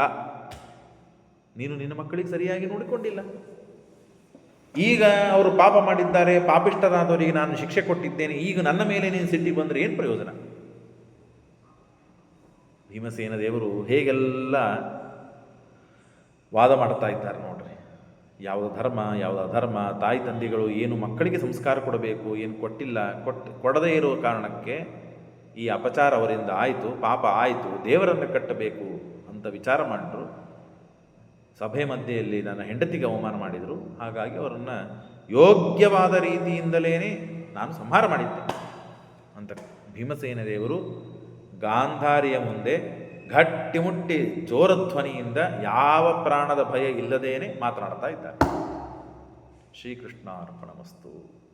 ನೀನು ನಿನ್ನ ಮಕ್ಕಳಿಗೆ ಸರಿಯಾಗಿ ನೋಡಿಕೊಂಡಿಲ್ಲ. ಈಗ ಅವರು ಪಾಪ ಮಾಡಿದ್ದಾರೆ, ಪಾಪಿಷ್ಠರಾದವರಿಗೆ ನಾನು ಶಿಕ್ಷೆ ಕೊಟ್ಟಿದ್ದೇನೆ, ಈಗ ನನ್ನ ಮೇಲೆ ನೀನು ಸಿಟ್ಟಿಗೆ ಬಂದರೆ ಏನು ಪ್ರಯೋಜನ? ಭೀಮಸೇನ ದೇವರು ಹೇಗೆಲ್ಲ ವಾದ ಮಾಡ್ತಾ ಇದ್ದಾರೆ ನೋಡ್ರಿ. ಯಾವುದು ಧರ್ಮ, ಯಾವುದು ಅಧರ್ಮ, ತಾಯಿ ತಂದೆಗಳು ಏನು ಮಕ್ಕಳಿಗೆ ಸಂಸ್ಕಾರ ಕೊಡಬೇಕು, ಏನು ಕೊಡದೇ ಇರೋ ಕಾರಣಕ್ಕೆ ಈ ಅಪಚಾರ ಅವರಿಂದ ಆಯಿತು, ಪಾಪ ಆಯಿತು, ದೇವರನ್ನು ಕಟ್ಟಬೇಕು ಅಂತ ವಿಚಾರ ಮಾಡಿದ್ರು. ಸಭೆ ಮಧ್ಯೆಯಲ್ಲಿ ನನ್ನ ಹೆಂಡತಿಗೆ ಅವಮಾನ ಮಾಡಿದರು, ಹಾಗಾಗಿ ಅವರನ್ನು ಯೋಗ್ಯವಾದ ರೀತಿಯಿಂದಲೇ ನಾನು ಸಂಹಾರ ಮಾಡಿದ್ದೆ ಅಂತ ಭೀಮಸೇನ ದೇವರು ಗಾಂಧಾರಿಯ ಮುಂದೆ ಗಟ್ಟಿಮುಟ್ಟಿ ಜೋರಧ್ವನಿಯಿಂದ ಯಾವ ಪ್ರಾಣದ ಭಯ ಇಲ್ಲದೇನೆ ಮಾತನಾಡ್ತಾ ಇದ್ದಾರೆ. ಶ್ರೀಕೃಷ್ಣ ಅರ್ಪಣಮಸ್ತು.